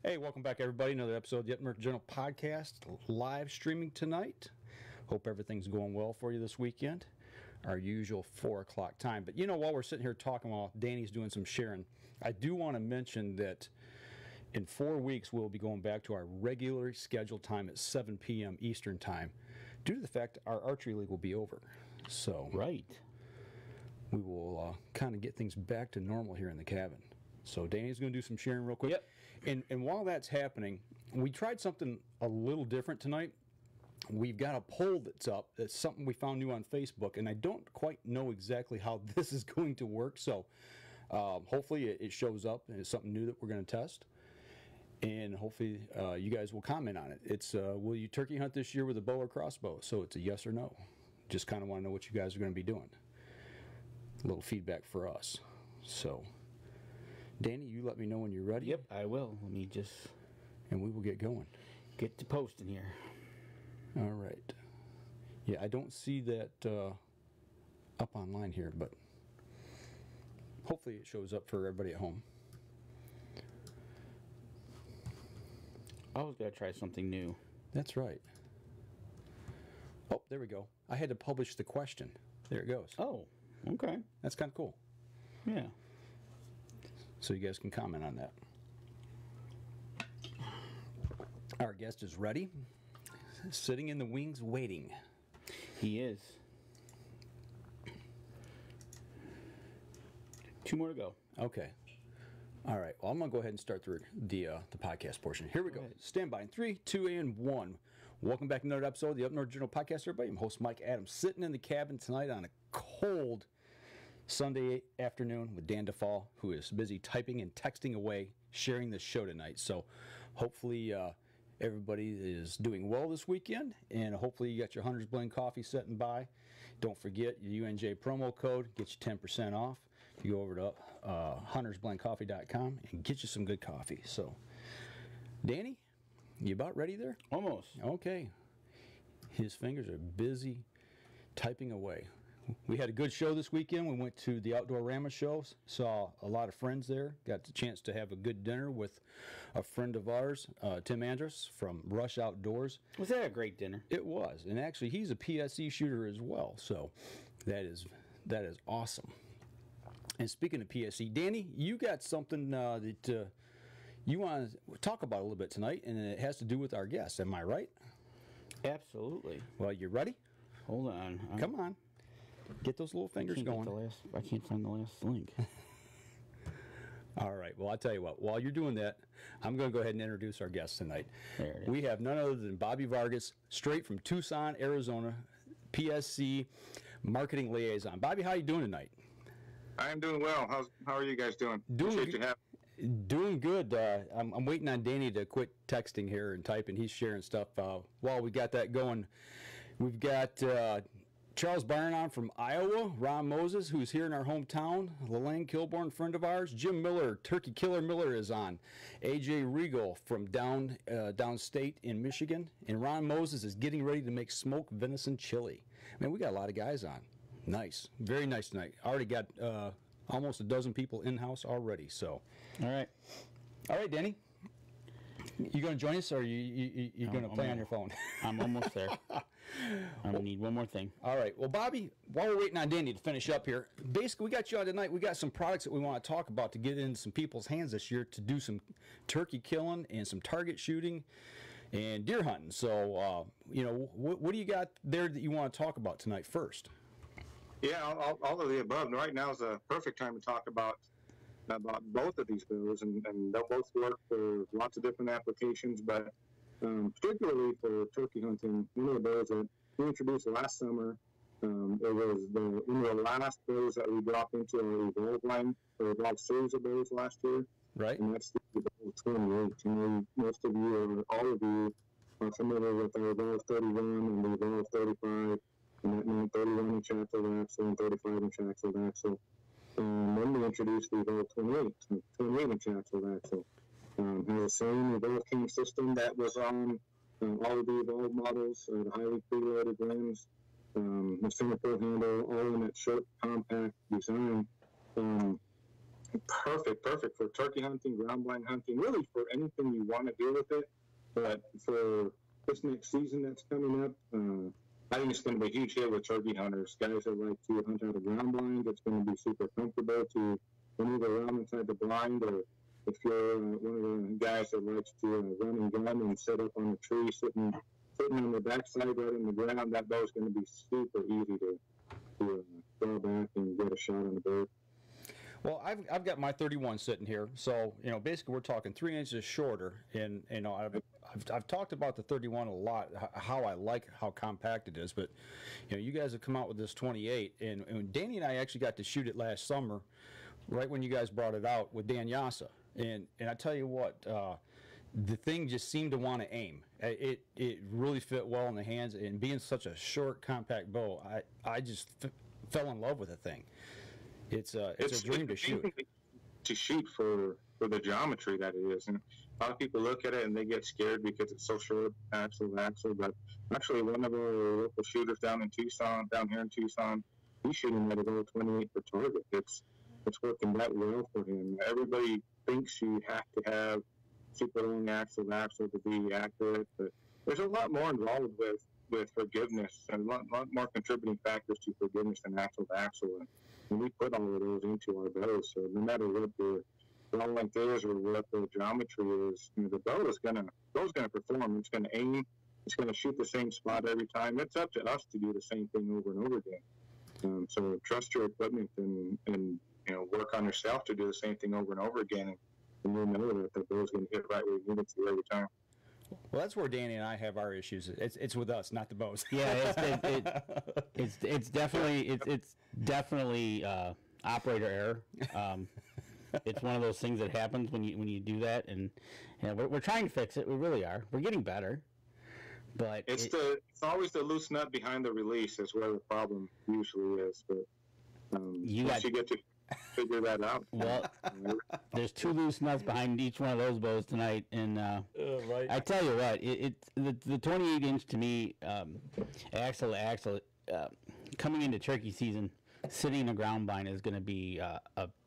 Hey, welcome back, everybody. Another episode of the Upnorth Journal podcast, live streaming tonight. Hope everything's going well for you this weekend. Our usual 4 o'clock time. But while we're sitting here talking while Danny's doing some sharing, I do want to mention that in 4 weeks we'll be going back to our regularly scheduled time at 7 p.m. Eastern time, due to the fact our archery league will be over. So right, we will kind of get things back to normal here in the cabin. So Danny's going to do some sharing real quick. Yep. And while that's happening, we tried something a little different tonight. We've got a poll that's up. That's something we found new on Facebook, and I don't quite know exactly how this is going to work. So hopefully it shows up, and it's something new that we're going to test. And hopefully you guys will comment on it. It's will you turkey hunt this year with a bow or crossbow? So it's a yes or no. Just kind of want to know what you guys are going to be doing. A little feedback for us. So Danny, you let me know when you're ready. Yep, I will. Let me just... And we will get going. Get to posting here. All right. Yeah, I don't see that up online here, but hopefully it shows up for everybody at home. I always got to try something new. That's right. Oh, there we go. I had to publish the question. There it goes. Oh, okay. That's kind of cool. Yeah. So you guys can comment on that. Our guest is ready, sitting in the wings waiting. He is. 2 more to go. Okay. All right. Well, I'm going to go ahead and start the podcast portion. Here we go. Stand by in 3, 2, and 1. Welcome back to another episode of the Upnorth Journal podcast, everybody. I'm host Mike Adams, sitting in the cabin tonight on a cold Sunday afternoon with Dan DeFall, who is busy typing and texting away, sharing this show tonight. So hopefully everybody is doing well this weekend, and hopefully you got your Hunter's Blend coffee setting by. Don't forget your UNJ promo code, get you 10% off. You go over to huntersblendcoffee.com and get you some good coffee. So, Danny, you about ready there? Almost. Okay. His fingers are busy typing away. We had a good show this weekend. We went to the Outdoor Rama show, saw a lot of friends there, got the chance to have a good dinner with a friend of ours, Tim Andrus from Rush Outdoors. Was that a great dinner? It was, and actually he's a PSE shooter as well, so that is awesome. And speaking of PSE, Danny, you got something that you want to talk about a little bit tonight, and it has to do with our guest. Am I right? Absolutely. Well, you ready? Hold on. Come on. Get those little fingers going. I can't find the last link. All right. Well, I'll tell you what. While you're doing that, I'm going to go ahead and introduce our guest tonight. There it is. We have none other than Bobby Vargas, straight from Tucson, Arizona, PSC marketing liaison. Bobby, how are you doing tonight? I am doing well. How are you guys doing? Doing good. I'm waiting on Danny to quit texting here and typing. He's sharing stuff. While we got that going, we've got Charles Byron on from Iowa, Ron Moses, who's here in our hometown, Lelaine Kilborn, friend of ours, Jim Miller, Turkey Killer Miller is on, AJ Regal from downstate in Michigan, and Ron Moses is getting ready to make smoked venison chili. Man, we got a lot of guys on. Nice. Very nice tonight. Already got almost a dozen people in-house already, so. All right, Danny. You going to join us, or you going to play on your phone? I'm almost there. I'm going to need one more thing. All right. Well, Bobby, while we're waiting on Danny to finish up here, basically we got you on tonight. We got some products that we want to talk about to get into some people's hands this year to do some turkey killing and some target shooting and deer hunting. So, what do you got there that you want to talk about tonight first? Yeah, all of the above. Right now is a perfect time to talk about both of these bows, and they'll both work for lots of different applications, but particularly for turkey hunting, one of the bows that we introduced last summer, it was one of the last bows that we dropped into our Evolve line, or Evolve series of bows last year. Right. And that's the Evolve 28. Most of you, or all of you, are familiar with the Evolve 31 and the Evolve 35, and that meant 31-inch axle axle and 35-inch axle axle. Then we introduced the Evolve 28-inch axle axle. Has the same Evolve King system that was on all of the Evolve models, the highly preloaded rims, the center port handle, all in that short, compact design. Perfect for turkey hunting, ground blind hunting, really for anything you want to do with it. But for this next season that's coming up, I think it's going to be a huge hit with turkey hunters. Guys that like to hunt out of ground blind, it's going to be super comfortable to maneuver around inside the blind. Or if you're one of the guys that likes to run and gun and set up on a tree, sitting on the backside right in the ground, that bow is going to be super easy to throw back and get a shot on the bird. Well, I've got my 31 sitting here, so basically we're talking 3 inches shorter, and I've talked about the 31 a lot, how I like how compact it is, but you guys have come out with this 28, and Danny and I actually got to shoot it last summer, right when you guys brought it out with Dan Yasa, and I tell you what, the thing just seemed to want to aim. It really fit well in the hands, and being such a short, compact bow, I just fell in love with the thing. It's a dream to shoot. To shoot for the geometry that it is, and a lot of people look at it and they get scared because it's so short, axle to axle. But actually, one of our local shooters down here in Tucson, he's shooting at about 28 per target. It's working that well for him. Everybody thinks you have to have super long axle to axle to be accurate, but there's a lot more involved with forgiveness and a lot more contributing factors to forgiveness than axle to axle. And we put all of those into our bows. So no matter what the bow length is or what the geometry is, the bow is gonna perform. It's gonna aim. It's gonna shoot the same spot every time. It's up to us to do the same thing over and over again. So trust your equipment and work on yourself to do the same thing over and over again, and you'll know that the bow's gonna hit right where you need it to every time. Well, that's where Danny and I have our issues. It's with us, not the bows. Yeah, it's definitely operator error. It's one of those things that happens when you do that, and we're trying to fix it. We really are. We're getting better, but it's always the loose nut behind the release is where the problem usually is. But you get to figure that out. Well, there's 2 loose nuts behind each one of those bows tonight, and right. I tell you what, the 28 inch to me, axle to axle, coming into turkey season, sitting in a ground blind is going to be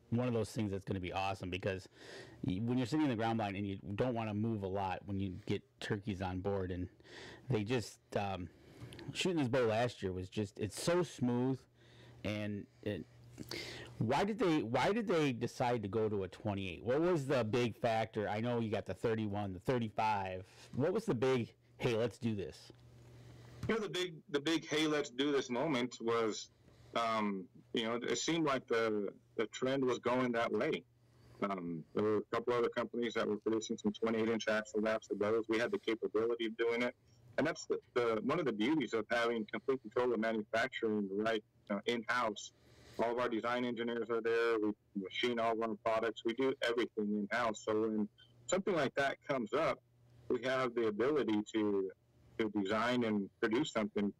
one of those things that's going to be awesome, because when you're sitting in the ground blind and you don't want to move a lot when you get turkeys on board, and they just shooting this bow last year was just, it's so smooth, and why did they decide to go to a 28? What was the big factor? I know you got the 31, the 35. What was the big, hey, let's do this? The big hey, let's do this moment was, it seemed like the trend was going that way. There were a couple other companies that were producing some 28-inch axle bows. We had the capability of doing it, and that's one of the beauties of having complete control of manufacturing right in-house. All of our design engineers are there. We machine all of our products. We do everything in-house. So when something like that comes up, we have the ability to design and produce something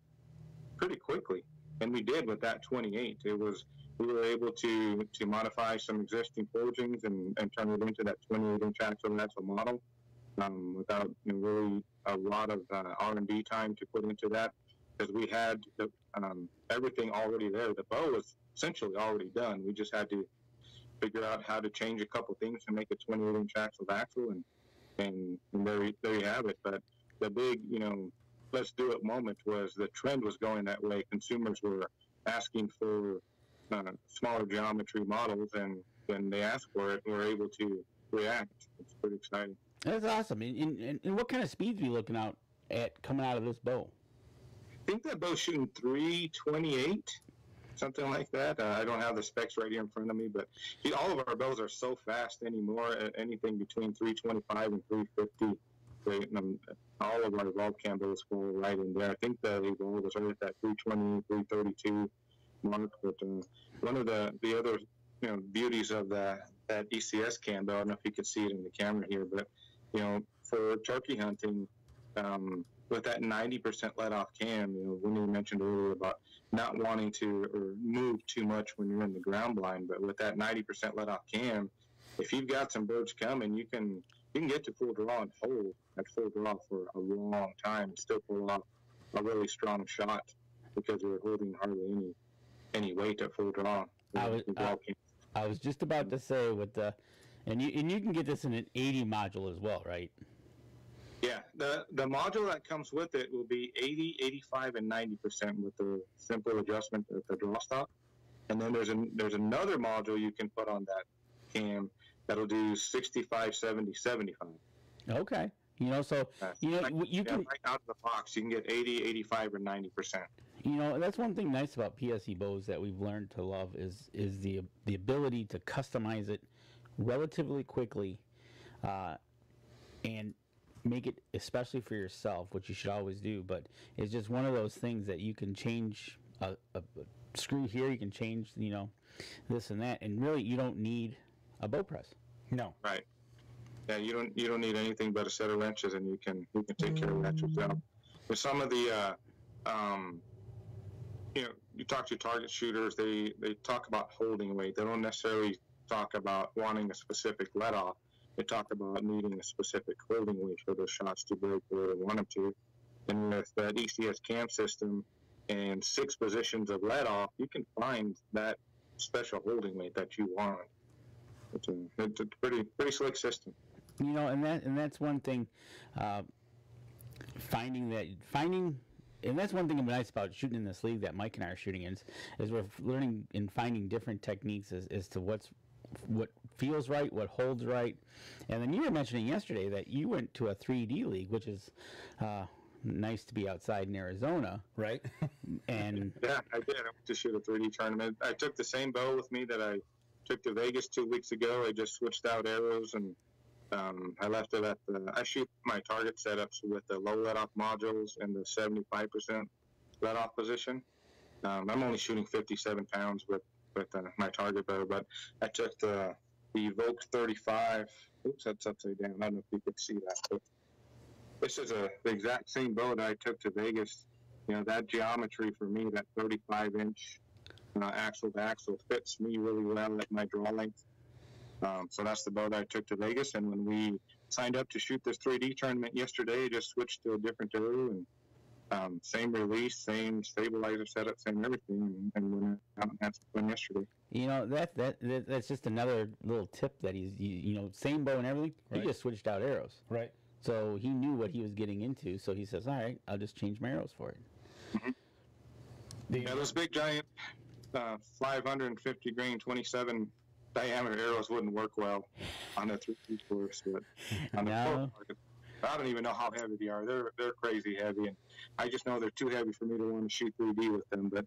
pretty quickly. And we did with that 28. We were able to modify some existing forgings and turn it into that 28-inch axle model without really a lot of R&D time to put into that, because we had everything already there. The bow was essentially already done. We just had to figure out how to change a couple things to make a 28-inch axle, and there you have it. But the big, let's do it moment was the trend was going that way. Consumers were asking for smaller geometry models, and when they asked for it, we're able to react. It's pretty exciting. That's awesome. And what kind of speeds are you looking at coming out of this bow? I think that bow's shooting 328. Something like that. I don't have the specs right here in front of me, but all of our bows are so fast anymore. Anything between 325 and 350. All of our Evolve cam bows fall right in there. I think the Evolve was right at that 320, 332 mark. But one of the other beauties of that ECS cam bow, I don't know if you could see it in the camera here, but for turkey hunting, with that 90% let-off cam, when you mentioned earlier about not wanting to or move too much when you're in the ground blind, but with that 90% let-off cam, if you've got some birds coming, you can get to full draw and hold at full draw for a long time and still pull off a really strong shot because you're holding hardly any weight at full draw. I was just about to say with the, and you can get this in an 80 module as well, right? Yeah, the module that comes with it will be 80, 85, and 90% with the simple adjustment at the draw stop. And then there's another module you can put on that cam that'll do 65, 70, 75. Okay. So you can right out of the box you can get 80, 85, or 90%. That's one thing nice about PSE bows that we've learned to love is the ability to customize it relatively quickly, and make it especially for yourself, which you should always do. But it's just one of those things that you can change a screw here, you can change this and that, and really you don't need a bow press. No. Right. Yeah, you don't need anything but a set of wrenches, and you can take care of that yourself. With some of the you talk to target shooters, they talk about holding weight. They don't necessarily talk about wanting a specific let off. They talk about needing a specific holding weight for those shots to break where they want them to. And with that ECS cam system and 6 positions of let off, you can find that special holding weight that you want. It's a pretty slick system. And that's one thing. And that's one thing nice about shooting in this league that Mike and I are shooting in is we're learning and finding different techniques as to what feels right, what holds right. And then you were mentioning yesterday that you went to a 3D league, which is nice to be outside in Arizona. Right. And yeah, I did. I went to shoot a 3D tournament. I took the same bow with me that I took to Vegas 2 weeks ago. I just switched out arrows, and I left it at I shoot my target setups with the low let-off modules and the 75% let-off position. I'm only shooting 57 pounds with my target bow, but I took the Evoke 35. Oops, that's upside down. I don't know if you could see that, but this is the exact same bow that I took to Vegas. That geometry for me, that 35-inch axle to axle, fits me really well at my draw length. So that's the bow that I took to Vegas. And when we signed up to shoot this 3D tournament yesterday, I just switched to a different arrow, and same release, same stabilizer setup, same everything, and went out and had some fun yesterday. That's just another little tip that he's same bow and everything. Right. He just switched out arrows. Right. So he knew what he was getting into. So he says, "All right, I'll just change my arrows for it." Mm-hmm. Those big giant 550 grain 27 diameter arrows wouldn't work well on the 3D course, but on the target, I don't even know how heavy they are. They're crazy heavy, and I just know they're too heavy for me to want to shoot 3D with them. But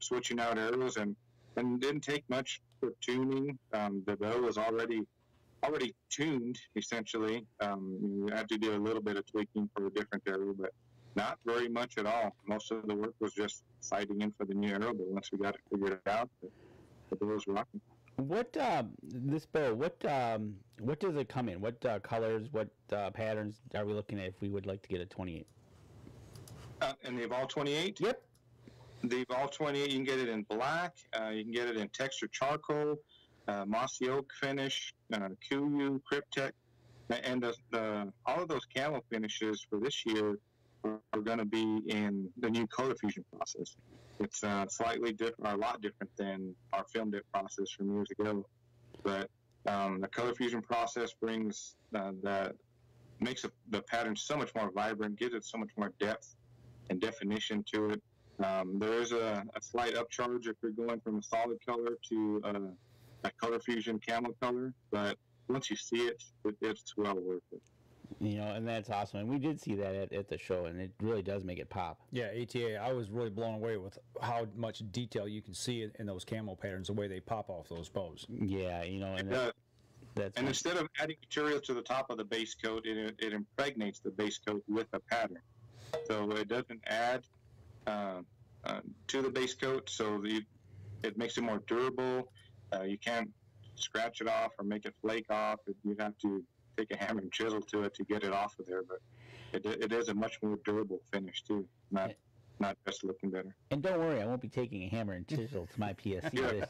switching out arrows and didn't take much for tuning. The bow was already tuned essentially. You had to do a little bit of tweaking for a different arrow, but not very much at all. Most of the work was just sighting in for the new arrow, but once we got it figured out, the bow was rocking. What this bow? What does it come in? What colors? What patterns are we looking at if we would like to get a 28? And the Evolve 28? Yep. The Evolve 28, you can get it in black. You can get it in textured charcoal, mossy oak finish, Kuyu, Cryptek, and all of those camo finishes for this year are going to be in the new color fusion process. It's slightly different, or a lot different than our film dip process from years ago. But the color fusion process makes the pattern so much more vibrant, gives it so much more depth and definition to it. There is a slight upcharge if you're going from a solid color to a color fusion camo color, but once you see it, it's well worth it. And that's awesome. And we did see that at the show, and it really does make it pop. Yeah, ATA, I was really blown away with how much detail you can see in those camo patterns, the way they pop off those bows. Yeah, and instead of adding material to the top of the base coat, it impregnates the base coat with a pattern. So it doesn't add to the base coat, so it makes it more durable. You can't scratch it off or make it flake off. You have to take a hammer and chisel to it to get it off of there, but it is a much more durable finish too, not just looking better. And don't worry, I won't be taking a hammer and chisel to my PSC.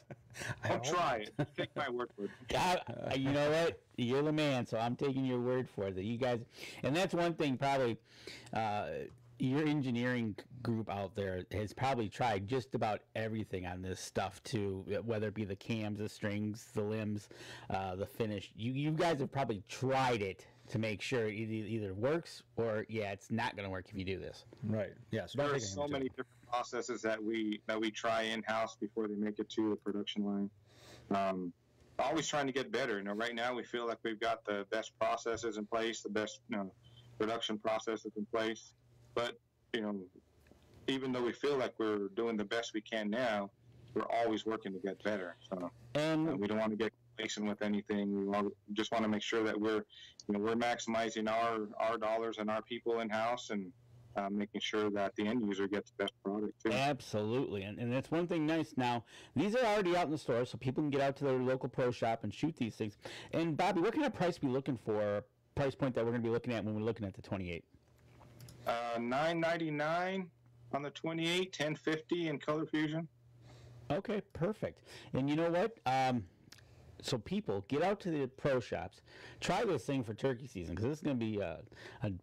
I'll try it. Take my word for it. You know what? You're the man, so I'm taking your word for it. That you guys, and that's one thing probably your engineering group out there has probably tried just about everything on this stuff too, whether it be the cams, the strings, the limbs, the finish. You guys have probably tried it to make sure it either works or it's not going to work if you do this. Right. Yes. There are so many different processes that we try in house before they make it to the production line. Always trying to get better. Right now we feel like we've got the best processes in place, the best production processes in place. But even though we feel like we're doing the best we can now, we're always working to get better. So we don't want to get complacent with anything. We just want to make sure that we're maximizing our dollars and our people in house, and making sure that the end user gets the best product too. Absolutely, and that's one thing nice. Now, these are already out in the store, so people can get out to their local pro shop and shoot these things. And Bobby, what kind of price are we looking for? Price point that we're going to be looking at when we're looking at the 28? $9.99 on the 28, $10.50 in color fusion. Okay, perfect. And you know what? So people, get out to the pro shops, try this thing for turkey season, because this is going to be a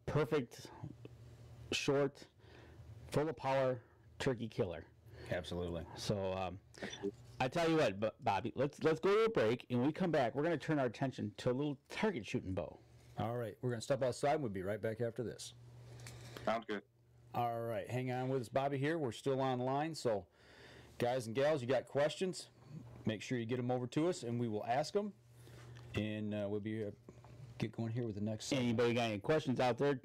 perfect, short, full of power turkey killer. Absolutely. So I tell you what, Bobby, let's go to a break, and when we come back, we're going to turn our attention to a little target shooting bow. All right, we're going to step outside, and we'll be right back after this. Sounds good. All right, hang on with us, Bobby, here. We're still online, so guys and gals, you got questions, make sure you get them over to us, and we will ask them, and we'll be get going here with the next segment. Anybody got any questions out there?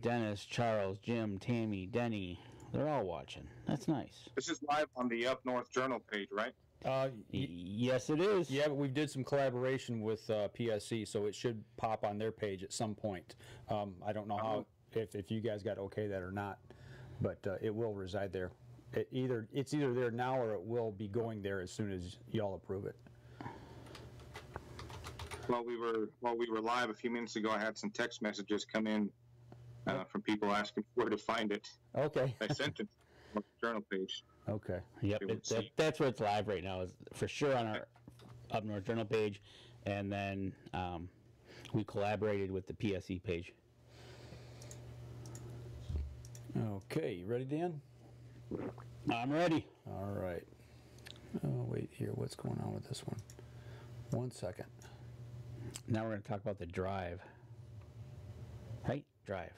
Dennis, Charles, Jim, Tammy, Denny, they're all watching. That's nice. This is live on the Up North Journal page, right? Yes, it is. Yeah, but we did some collaboration with PSC, so it should pop on their page at some point. I don't know how if you guys got to okay that or not, but it will reside there. It's either there now or it will be going there as soon as y'all approve it. While we were live a few minutes ago, I had some text messages come in from people asking where to find it. Okay. I sent it on the journal page. Okay. Yep, that's where it's live right now, is for sure on our Up North Journal page, and then we collaborated with the PSE page. Okay, you ready, Dan? I'm ready. All right. Oh, wait here. What's going on with this one? 1 second. Now we're going to talk about the drive. Right? Drive.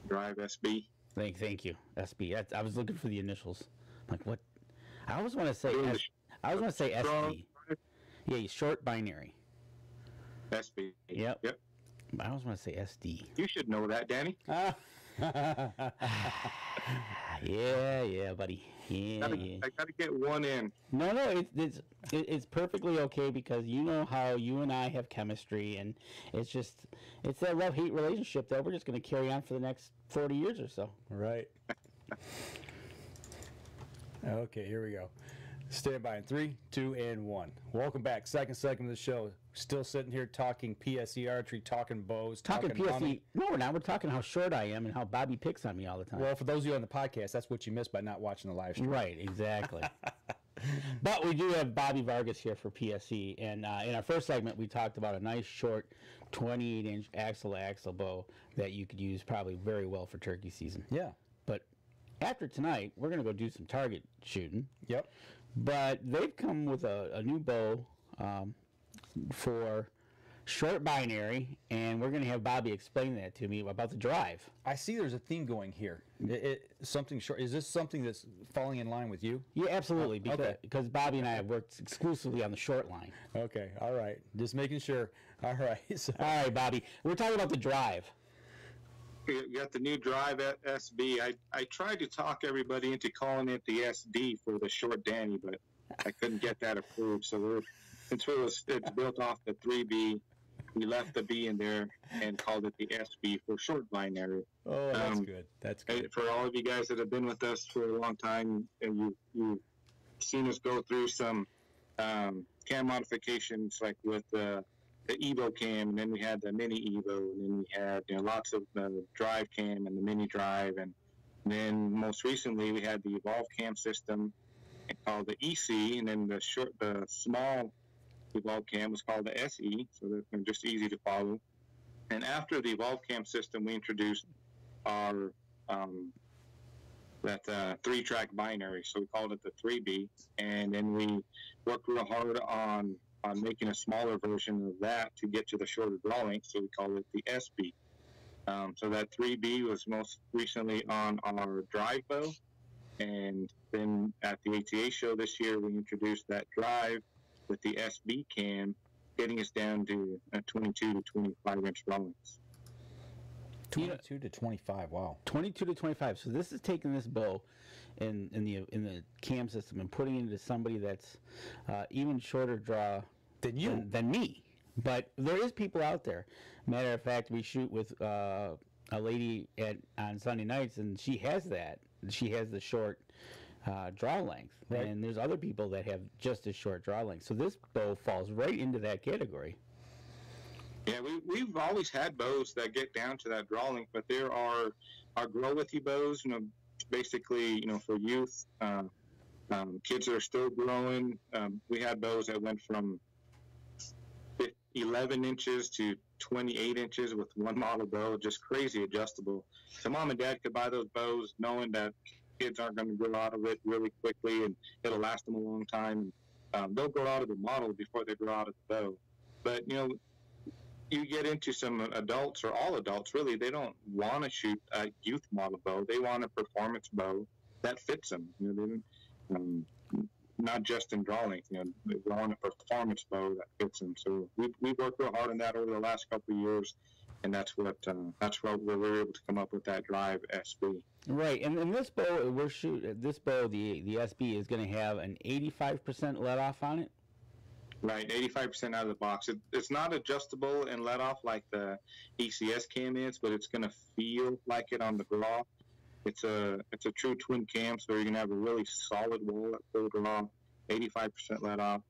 Drive SB. Thank you. SB. I was looking for the initials. Like what? I always want to say SD. Yeah, short binary. SB. Yep. I always want to say SD. You should know that, Danny. Yeah, buddy. Yeah. I gotta get one in. No, it's perfectly okay, because you know how you and I have chemistry, and it's that love-hate relationship that we're just going to carry on for the next 40 years or so. Right. Okay, here we go. Stand by in 3, 2, and 1. Welcome back. Second segment of the show. Still sitting here talking PSE archery, talking bows, talking PSE. No, we're not. We're talking how short I am and how Bobby picks on me all the time. Well, for those of you on the podcast, that's what you missed by not watching the live stream. Right, exactly. But we do have Bobby Vargas here for PSE, and in our first segment, we talked about a nice short 28-inch axle-to-axle bow that you could use probably very well for turkey season. Yeah. But after tonight, we're going to go do some target shooting. Yep. But they've come with a new bow for short binary, and we're going to have Bobby explain that to me about the drive. I see there's a theme going here. Something short. Is this something that's falling in line with you? Yeah, absolutely, because Bobby and I have worked exclusively on the short line. Okay, all right. Just making sure. All right. So. All right, Bobby. We're talking about the drive. We got the new Drive SB. I tried to talk everybody into calling it the SD for the short Danny, but I couldn't get that approved. So it's built off the 3B. We left the B in there and called it the SB for short binary. Oh, that's good. That's good. For all of you guys that have been with us for a long time, and you've seen us go through some cam modifications, like with the Evo cam, and then we had the mini Evo, and then we had lots of the drive cam and the mini drive, and then most recently we had the Evolve cam system called the EC, and then the small Evolve cam was called the SE, so they're just easy to follow. And after the Evolve Cam system, we introduced our that 3-track binary, so we called it the 3B, and then we worked real hard on making a smaller version of that to get to the shorter draw length, so we call it the SB. So that 3B was most recently on our drive bow, and then at the ATA show this year, we introduced that drive with the SB cam, getting us down to a 22 to 25 inch draw lengths. 22 to 25. Wow. 22 to 25. So this is taking this bow in the cam system and putting it into somebody that's even shorter draw Than you. than me. But there is people out there. Matter of fact, we shoot with a lady on Sunday nights, and she has that. She has the short draw length, Right. and there's other people that have just as short draw length. So this bow falls right into that category. Yeah, we've always had bows that get down to that draw length, but there are our grow with you bows, basically, for youth, kids that are still growing. We had bows that went from 11 inches to 28 inches with one model bow, just crazy adjustable. So mom and dad could buy those bows knowing that kids aren't going to grow out of it really quickly and it'll last them a long time. They'll grow out of the model before they grow out of the bow. But, you get into some adults, or all adults really, they don't want to shoot a youth model bow. They want a performance bow that fits them. Not just in draw length. They want a performance bow that fits them. So we've worked real hard on that over the last couple of years, and that's what we were able to come up with that Drive SB. Right, and this bow the SB is going to have an 85% let off on it. Right, 85% out of the box. It's not adjustable and let off like the ECS cam is, but it's going to feel like it on the draw. It's a true twin cam, so you're going to have a really solid wall at full draw, 85% let off,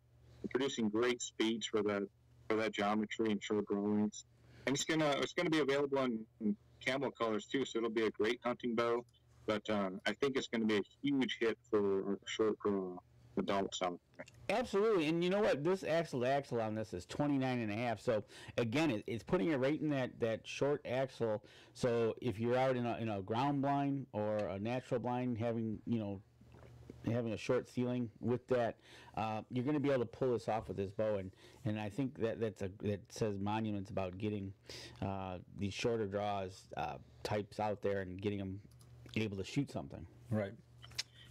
producing great speeds for that geometry and short drawings. And it's gonna be available in camel colors too, so it'll be a great hunting bow. But I think it's going to be a huge hit for our short draw adults out there. Absolutely, and you know what? This axle to axle on this is 29.5. So again, it's putting it right in that short axle. So if you're out in a ground blind or a natural blind, having a short ceiling with that, you're going to be able to pull this off with this bow, and I think that says monuments about getting these shorter draws types out there and getting them able to shoot something. Right.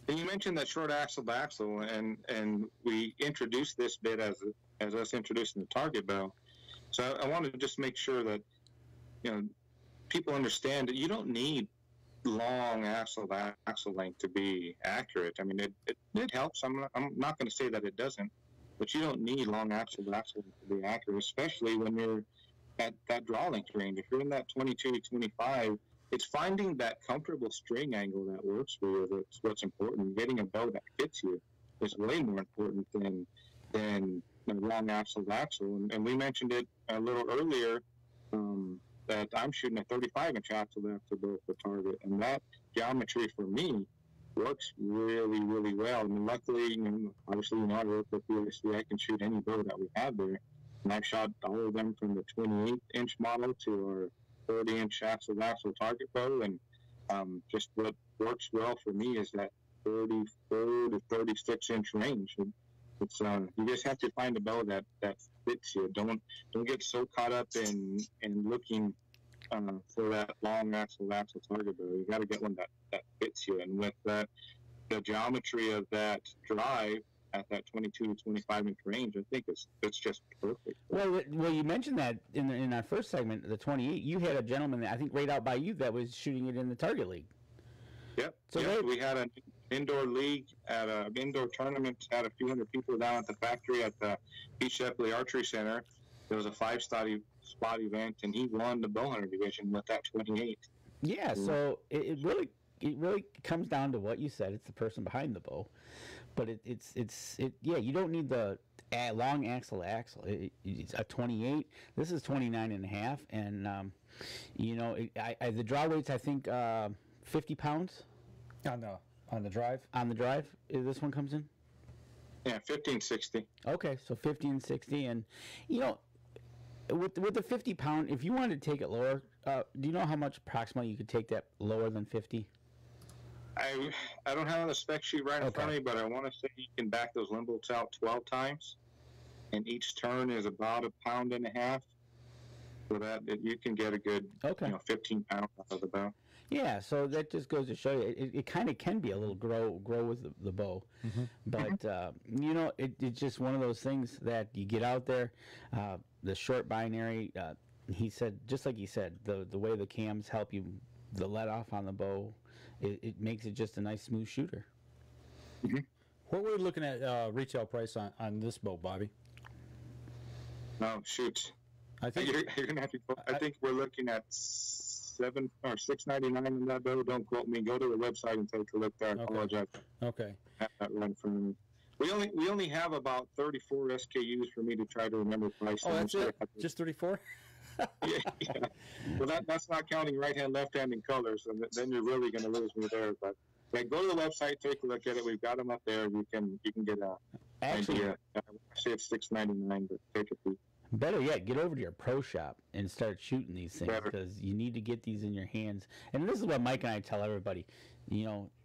And you mentioned that short axle to axle, and we introduced this bit as us introducing the target bow. So I wanted to just make sure that people understand that you don't need long axle to axle length to be accurate. I mean, it helps. I'm not going to say that it doesn't, but you don't need long axle to axle to be accurate, especially when you're at that draw length range. If you're in that 22 to 25. It's finding that comfortable string angle that works for you that's what's important. Getting a bow that fits you is way more important than long axle to axle. And we mentioned it a little earlier that I'm shooting a 35-inch axle to axle bow for target, and that geometry for me works really, really well. I mean, luckily, obviously, I work with USC. I can shoot any bow that we have there, and I've shot all of them from the 28-inch model to our 30-inch axle to axle target bow, and just what works well for me is that 34 to 36-inch range. It's you just have to find a bow that fits you. Don't get so caught up in looking for that long axle to axle target bow. You got to get one that fits you, and with the geometry of that drive at that 22 to 25-inch range, I think it's just perfect. Well, you mentioned that in our first segment, the 28. You had a gentleman that I think right out by you that was shooting it in the target league. Yep. We had an indoor league at an indoor tournament. Had a few hundred people down at the factory at the Peach Shepley Archery Center. There was a 5-spot event, and he won the bow hunter division with that 28. Yeah. So it really comes down to what you said. It's the person behind the bow. But you don't need the long axle to axle. It's a 28. This is 29.5, and the draw weight's I think 50 pounds on the drive. On the drive, this one comes in. Yeah, 1560. Okay, so 1560, and with the 50-pound, if you wanted to take it lower, do you know how much approximately you could take that lower than 50? I don't have the spec sheet right in front of me, but I want to say you can back those limb bolts out 12 times, and each turn is about 1.5 pounds. So that you can get a good 15 pounds out of the bow. Yeah, so that just goes to show you it kind of can be a little grow with the bow, but it's just one of those things that you get out there. The short binary, he said, just like he said, the way the cams help you, the let off on the bow, it makes it just a nice smooth shooter. What were we looking at retail price on this bow, Bobby? Oh shoot. I think you're gonna have to. I think we're looking at $7 or $6.99 in that bow. Don't quote me. Go to the website and take a look there. I apologize. Okay. Have that run from me. We only have about 34 SKUs for me to try to remember price. Oh, that's it. Just 34. yeah. Well, that's not counting right hand, left hand, and colors. And then you're really gonna lose me there. But yeah, go to the website, take a look at it. We've got them up there. You can get a idea. I say it's $6.99, but take a peek. Better yet, get over to your pro shop and start shooting these things, because you need to get these in your hands. And this is what Mike and I tell everybody: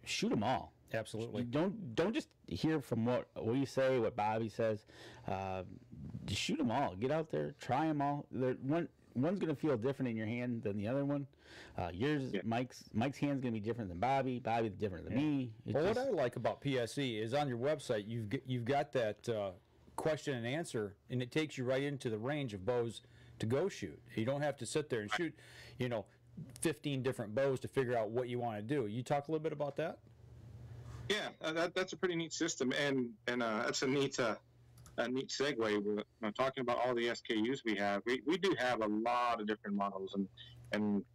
shoot them all. Absolutely. Don't just hear from what we say, what Bobby says. Just shoot them all. Get out there, try them all. One's going to feel different in your hand than the other one. Mike's hand's going to be different than Bobby's different than me. What I like about PSE is on your website you've got that question and answer, and it takes you right into the range of bows to go shoot. You don't have to sit there and shoot 15 different bows to figure out what you want to do. You talk a little bit about that? Yeah, that's a pretty neat system, and that's a neat segue. We're talking about all the SKUs we have. We do have a lot of different models, and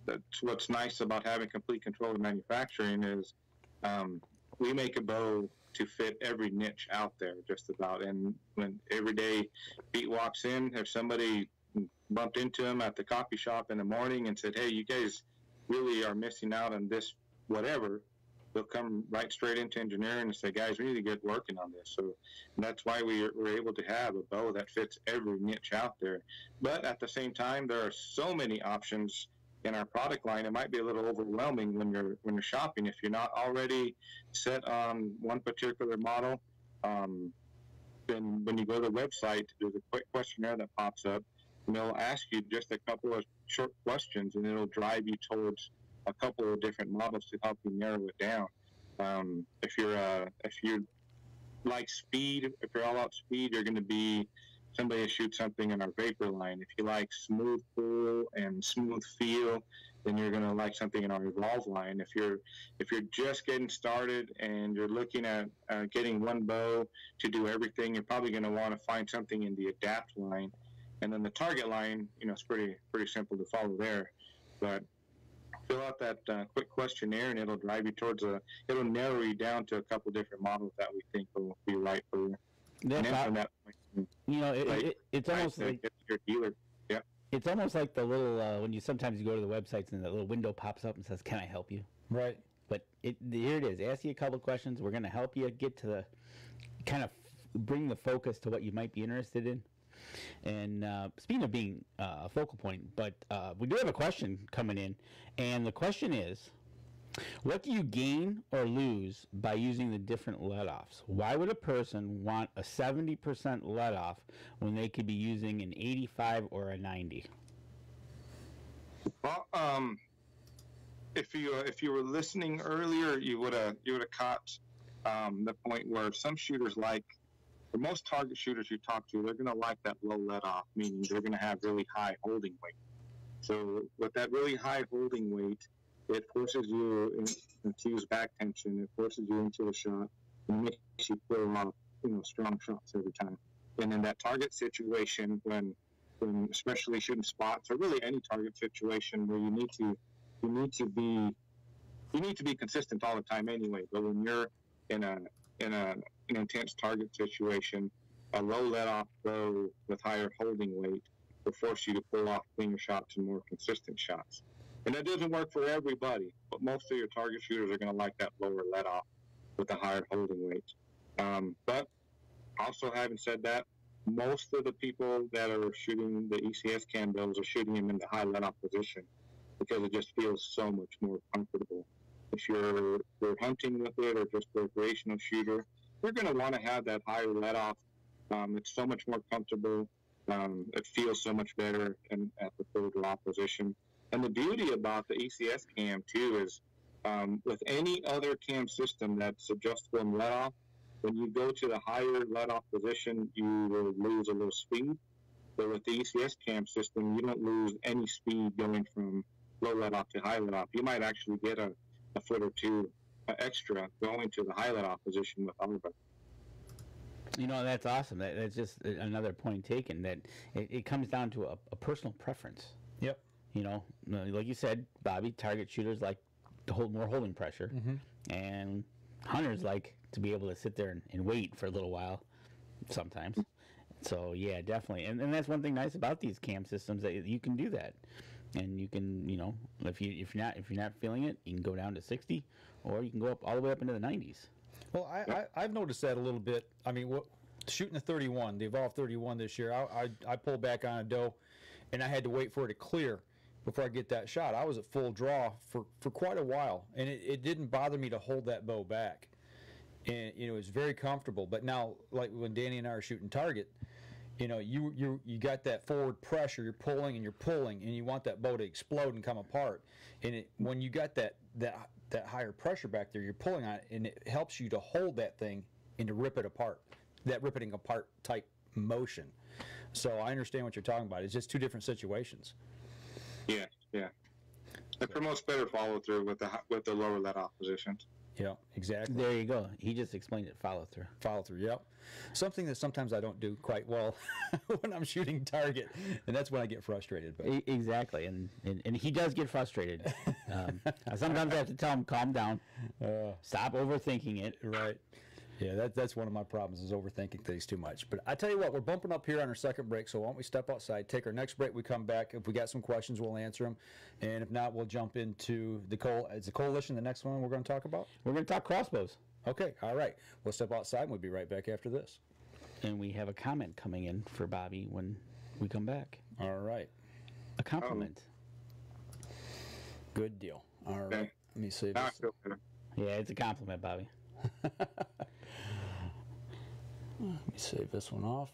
that's what's nice about having complete control of manufacturing is we make a bow to fit every niche out there, just about. And when everyday Pete walks in, if somebody bumped into him at the coffee shop in the morning and said, "Hey, you guys really are missing out on this," whatever, they'll come right straight into engineering and say, "Guys, we need to get working on this." So that's why we're able to have a bow that fits every niche out there. But at the same time, there are so many options in our product line. It might be a little overwhelming when you're shopping if you're not already set on one particular model. Then when you go to the website, there's a quick questionnaire that pops up, and they'll ask you just a couple of short questions, and it'll drive you towards a couple of different models to help you narrow it down. If you like speed, if you're all out speed, you're going to be somebody that shoots something in our vapor line. If you like smooth pull and smooth feel, then you're going to like something in our evolve line. If you're just getting started and you're looking at getting one bow to do everything, you're probably going to want to find something in the adapt line. And then the target line, it's pretty simple to follow there. But fill out that quick questionnaire, and it'll drive you it'll narrow you down to a couple different models that we think will be right for you. It's almost like your dealer. Yeah. It's almost like the little when you sometimes go to the websites and the little window pops up and says, "Can I help you?" Right. But here it is. Ask you a couple of questions. We're going to help you get to the kind of bring the focus to what you might be interested in. And speaking of being a focal point, but we do have a question coming in, and the question is, what do you gain or lose by using the different let-offs? Why would a person want a 70% let-off when they could be using an 85 or a 90? Well, if you were listening earlier, you would have caught the point where some shooters for most target shooters you talk to, they're going to like that low let-off, meaning they're going to have really high holding weight. So with that really high holding weight, it forces you to use back tension. It forces you into a shot and makes you pull off, strong shots every time. And in that target situation, when especially shooting spots or really any target situation where you need to be consistent all the time anyway. But when you're in an intense target situation, a low let-off bow with higher holding weight will force you to pull off cleaner shots and more consistent shots. And that doesn't work for everybody, but most of your target shooters are going to like that lower let-off with a higher holding weight. But also, having said that, most of the people that are shooting the ECS cam bows are shooting them in the high let-off position because it just feels so much more comfortable. If you're hunting with it or just a recreational shooter, you're going to want to have that higher let-off. It's so much more comfortable. It feels so much better at the full draw position. And the beauty about the ECS cam, too, is with any other cam system that's adjustable in let-off, when you go to the higher let-off position, you will lose a little speed. But with the ECS cam system, you don't lose any speed going from low let-off to high let-off. You might actually get a foot or two extra going to the high let-off position with all of it. You know, that's awesome. That's just another point taken, that it comes down to a personal preference. Yep. You know, like you said, Bobby, target shooters like to hold more holding pressure, and hunters like to be able to sit there and wait for a little while sometimes. So, yeah, definitely. And that's one thing nice about these cam systems, that you can do that. And you can, you know, if you're not feeling it, you can go down to 60, or you can go up all the way up into the 90s. Well, I've noticed that a little bit. I mean, shooting the 31, the Evolve 31 this year, I pulled back on a doe, and I had to wait for it to clear before I get that shot. I was at full draw for quite a while, and it didn't bother me to hold that bow back. And, you know, it was very comfortable. But now, like when Danny and I are shooting target, you know, you got that forward pressure, you're pulling, and you want that bow to explode and come apart. And when you got that higher pressure back there, you're pulling on it, and it helps you to hold that thing and to rip it apart, that ripping apart type motion. So I understand what you're talking about. It's just two different situations. Yeah. It promotes better follow through with the lower let-off positions. Yeah, exactly. There you go. He just explained it. Follow through. Follow through, yep. Something that sometimes I don't do quite well when I'm shooting target, and that's when I get frustrated. But. Exactly, and he does get frustrated. Sometimes I have to tell him, calm down, stop overthinking it. Right. Yeah, that's one of my problems, is overthinking things too much. But I tell you what, we're bumping up here on our second break, so why don't we step outside, take our next break, we come back. If we got some questions, we'll answer them. And if not, we'll jump into the coalition, the next one we're going to talk about? We're going to talk crossbows. Okay, all right. We'll step outside, and we'll be right back after this. And we have a comment coming in for Bobby when we come back. All right. A compliment. Good deal. All right. Okay. Let me see. Now I feel better. Yeah, it's a compliment, Bobby. Let me save this one off.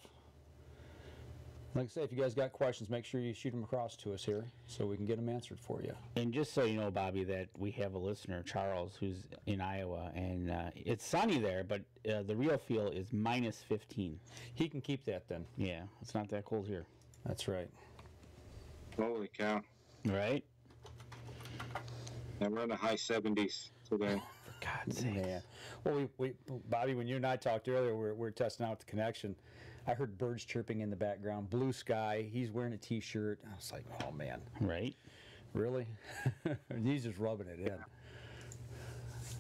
Like I say, if you guys got questions, make sure you shoot them across to us here so we can get them answered for you. And just so you know, Bobby, that we have a listener, Charles, who's in Iowa, and it's sunny there, but the real feel is minus 15. He can keep that then. Yeah, it's not that cold here. That's right. Holy cow. Right? Yeah, we're in the high 70s today. For God's sake. Yeah. Well, we Bobby, when you and I talked earlier, we were testing out the connection. I heard birds chirping in the background, blue sky. He's wearing a T-shirt. I was like, oh, man. Right? Really? He's just rubbing it in.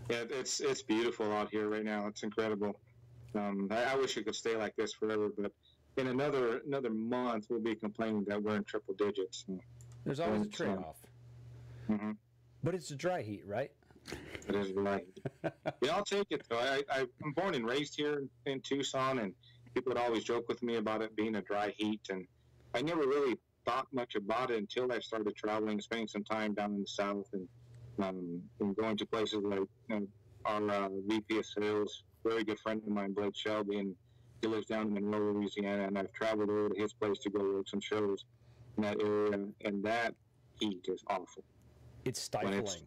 Yeah, it's beautiful out here right now. It's incredible. I wish it could stay like this forever, but in another month, we'll be complaining that we're in triple digits. There's always a trade-off. Mm-hmm. But it's a dry heat, right? It is right. Yeah, I'll take it, though. I'm born and raised here in Tucson, and people would always joke with me about it being a dry heat, and I never really thought much about it until I started traveling, spending some time down in the South, and going to places like our VP of Sales, very good friend of mine, Blake Shelby, and he lives down in Monroe, Louisiana, and I've traveled over to his place to go work some shows in that area, and that heat is awful. It's stifling.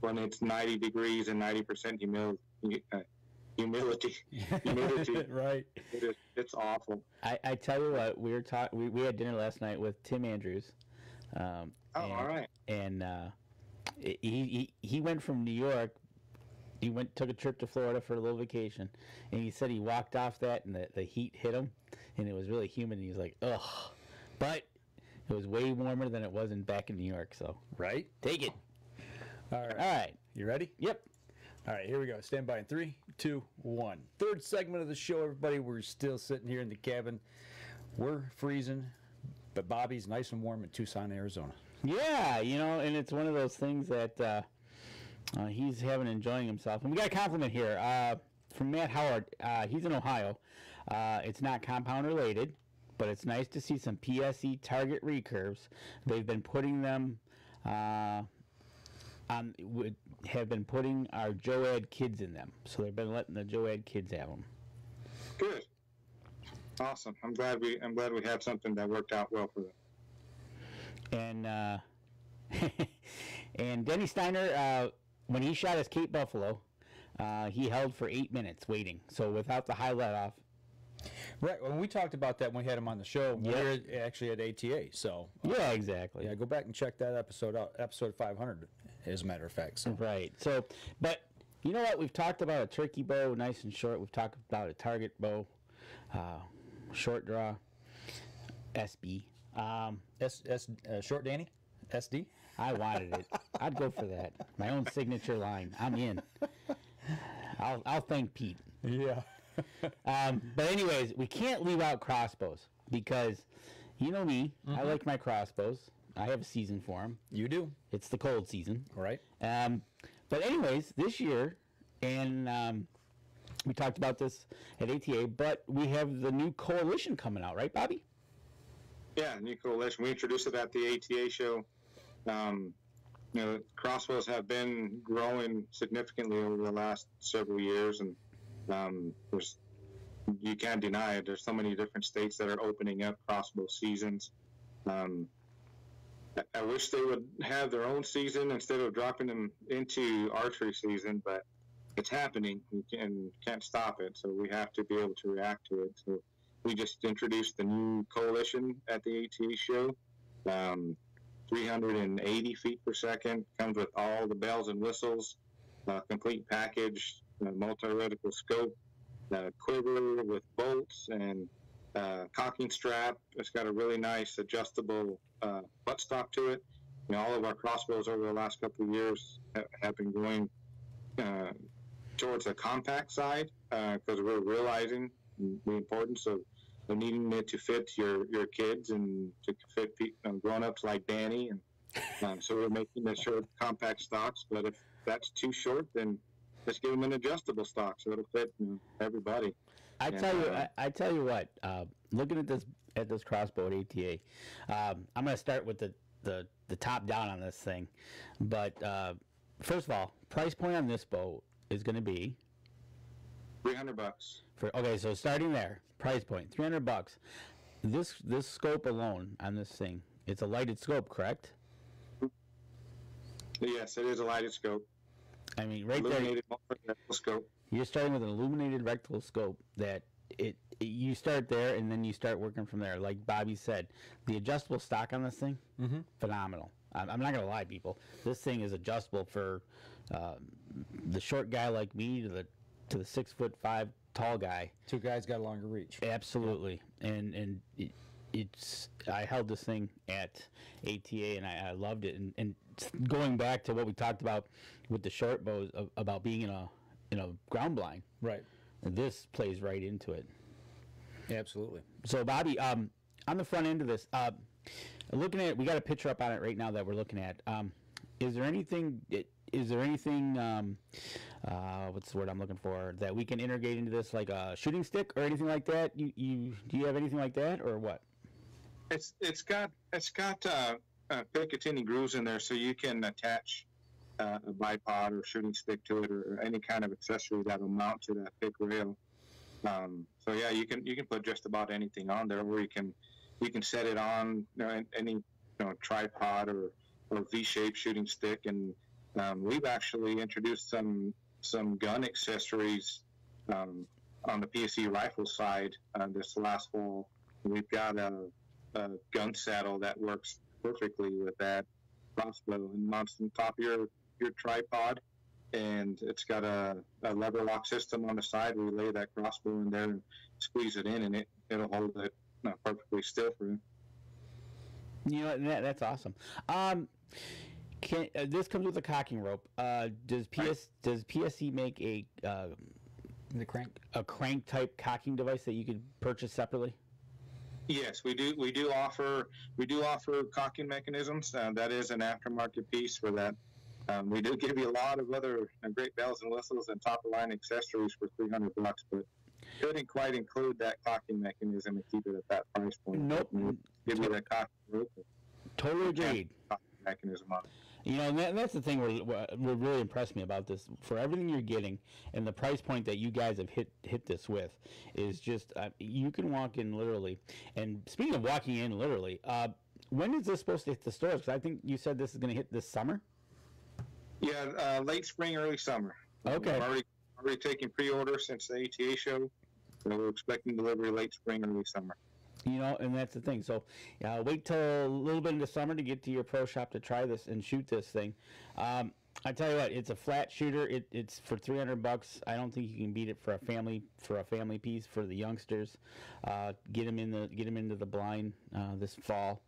When it's 90 degrees and 90% humidity. Right. It's awful. I tell you what, we had dinner last night with Tim Andrews. All right. And he went from New York. He took a trip to Florida for a little vacation, and he said he walked off that, and the heat hit him, and it was really humid. And he was like, ugh. But it was way warmer than it was back in New York. So right. Take it. All right. All right. You ready? Yep. All right, here we go. Stand by in 3, 2, 1. Third segment of the show, everybody. We're still sitting here in the cabin. We're freezing, but Bobby's nice and warm in Tucson, Arizona. Yeah, and it's one of those things that he's enjoying himself. And we got a compliment here from Matt Howard. He's in Ohio. It's not compound related, but it's nice to see some PSE target recurves. They've been putting them have been putting our Joad kids in them. So they've been letting the Joad kids have them. Good. Awesome. I'm glad we had something that worked out well for them. And and Denny Steiner, when he shot his Cape Buffalo, he held for 8 minutes waiting. So without the high let off. Right. When we talked about that when we had him on the show, we were actually at ATA. So yeah, exactly. Yeah, go back and check that episode out, episode 500, as a matter of fact. So. Right. So, but you know what? We've talked about a turkey bow, nice and short. We've talked about a target bow, short draw, SB. Short Danny, SD. I wanted it. I'd go for that. My own signature line. I'm in. I'll thank Pete. Yeah. But anyways, we can't leave out crossbows because, you know me, I like my crossbows. I have a season for them. You do. It's the cold season. Right. But anyways, this year, and we talked about this at ATA, but we have the new coalition coming out, right, Bobby? Yeah, new coalition. We introduced it at the ATA show. Crossbows have been growing significantly over the last several years, and you can't deny it. There's so many different states that are opening up crossbow seasons. I wish they would have their own season instead of dropping them into archery season, but it's happening. We can't stop it, so we have to be able to react to it. So we just introduced the new coalition at the ATA show. 380 feet per second, comes with all the bells and whistles, complete package, multi-reticle scope, quiver with bolts and cocking strap. It's got a really nice adjustable buttstock to it. All of our crossbows over the last couple of years have been going towards the compact side because we're realizing the importance of needing it to fit your kids and to fit grown-ups like Danny. And so we're making the short compact stocks, but if that's too short, then let's give them an adjustable stock so it'll fit everybody. I tell you what. Looking at this crossbow at ATA, I'm going to start with the top down on this thing. But first of all, price point on this bow is going to be $300. Okay, so starting there, price point $300. This scope alone on this thing, it's a lighted scope, correct? Yes, it is a lighted scope. I mean, right illuminated there, scope. You're starting with an illuminated rectangle scope that you start there and then you start working from there. Like Bobby said, the adjustable stock on this thing, phenomenal. I'm not gonna lie, people. This thing is adjustable for the short guy like me to the 6'5" tall guy. Two guys got a longer reach. Absolutely, and I held this thing at ATA and I loved it. And going back to what we talked about with the short bows about being in a ground blind, right? This plays right into it. Absolutely. So Bobby, on the front end of this, looking at, we got a picture up on it right now that we're looking at. Is there anything? What's the word I'm looking for? That we can integrate into this, like a shooting stick or anything like that? Do you have anything like that, or what? It's got Picatinny grooves in there, so you can attach a bipod or shooting stick to it, or any kind of accessory that will mount to that pick rail. So yeah, you can put just about anything on there, or you can set it on any tripod or V-shaped shooting stick. And we've actually introduced some gun accessories on the PSE rifle side this last fall. We've got a gun saddle that works perfectly with that crossbow and mounts on top of your tripod, and it's got a lever lock system on the side where you lay that crossbow in there and squeeze it in, and it'll hold it perfectly still for you. That's awesome. This comes with a cocking rope. Does PSE make a crank type cocking device that you could purchase separately? Yes, we do. We do offer cocking mechanisms. That is an aftermarket piece for that. We do give you a lot of other great bells and whistles and top of line accessories for $300, but Couldn't quite include that cocking mechanism and keep it at that price point. Nope. Give me that cocking rope. Totally agreed. Mechanism on it. You know, and that's the thing what really impressed me about this. For everything you're getting and the price point that you guys have hit this with is just you can walk in literally. And speaking of walking in literally, when is this supposed to hit the stores? Because I think you said this is going to hit this summer. Yeah, late spring, early summer. Okay. We're already taking pre-orders since the ATA show. So we're expecting delivery late spring, early summer. You know, and that's the thing. So wait till a little bit in the summer to get to your pro shop to try this and shoot this thing. I tell you what, it's a flat shooter. It's for $300. I don't think you can beat it for a family piece for the youngsters. Get them into the blind this fall,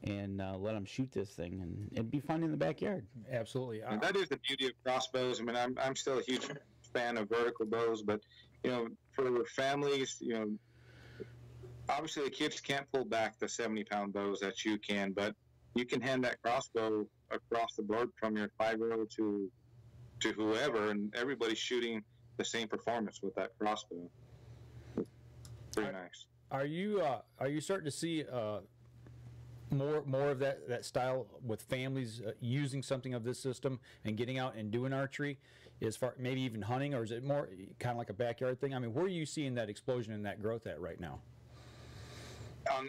and let them shoot this thing, and it'd be fun in the backyard. Absolutely. And that is the beauty of crossbows. I mean, I'm still a huge fan of vertical bows, but you know, for families, you know, obviously the kids can't pull back the 70-pound bows that you can, but you can hand that crossbow across the board from your 5-year-old to whoever, and everybody's shooting the same performance with that crossbow. Pretty nice. Are you starting to see more of that style with families using something of this system and getting out and doing archery, as far maybe even hunting, or is it more kind of like a backyard thing? I mean, where are you seeing that explosion and that growth at right now?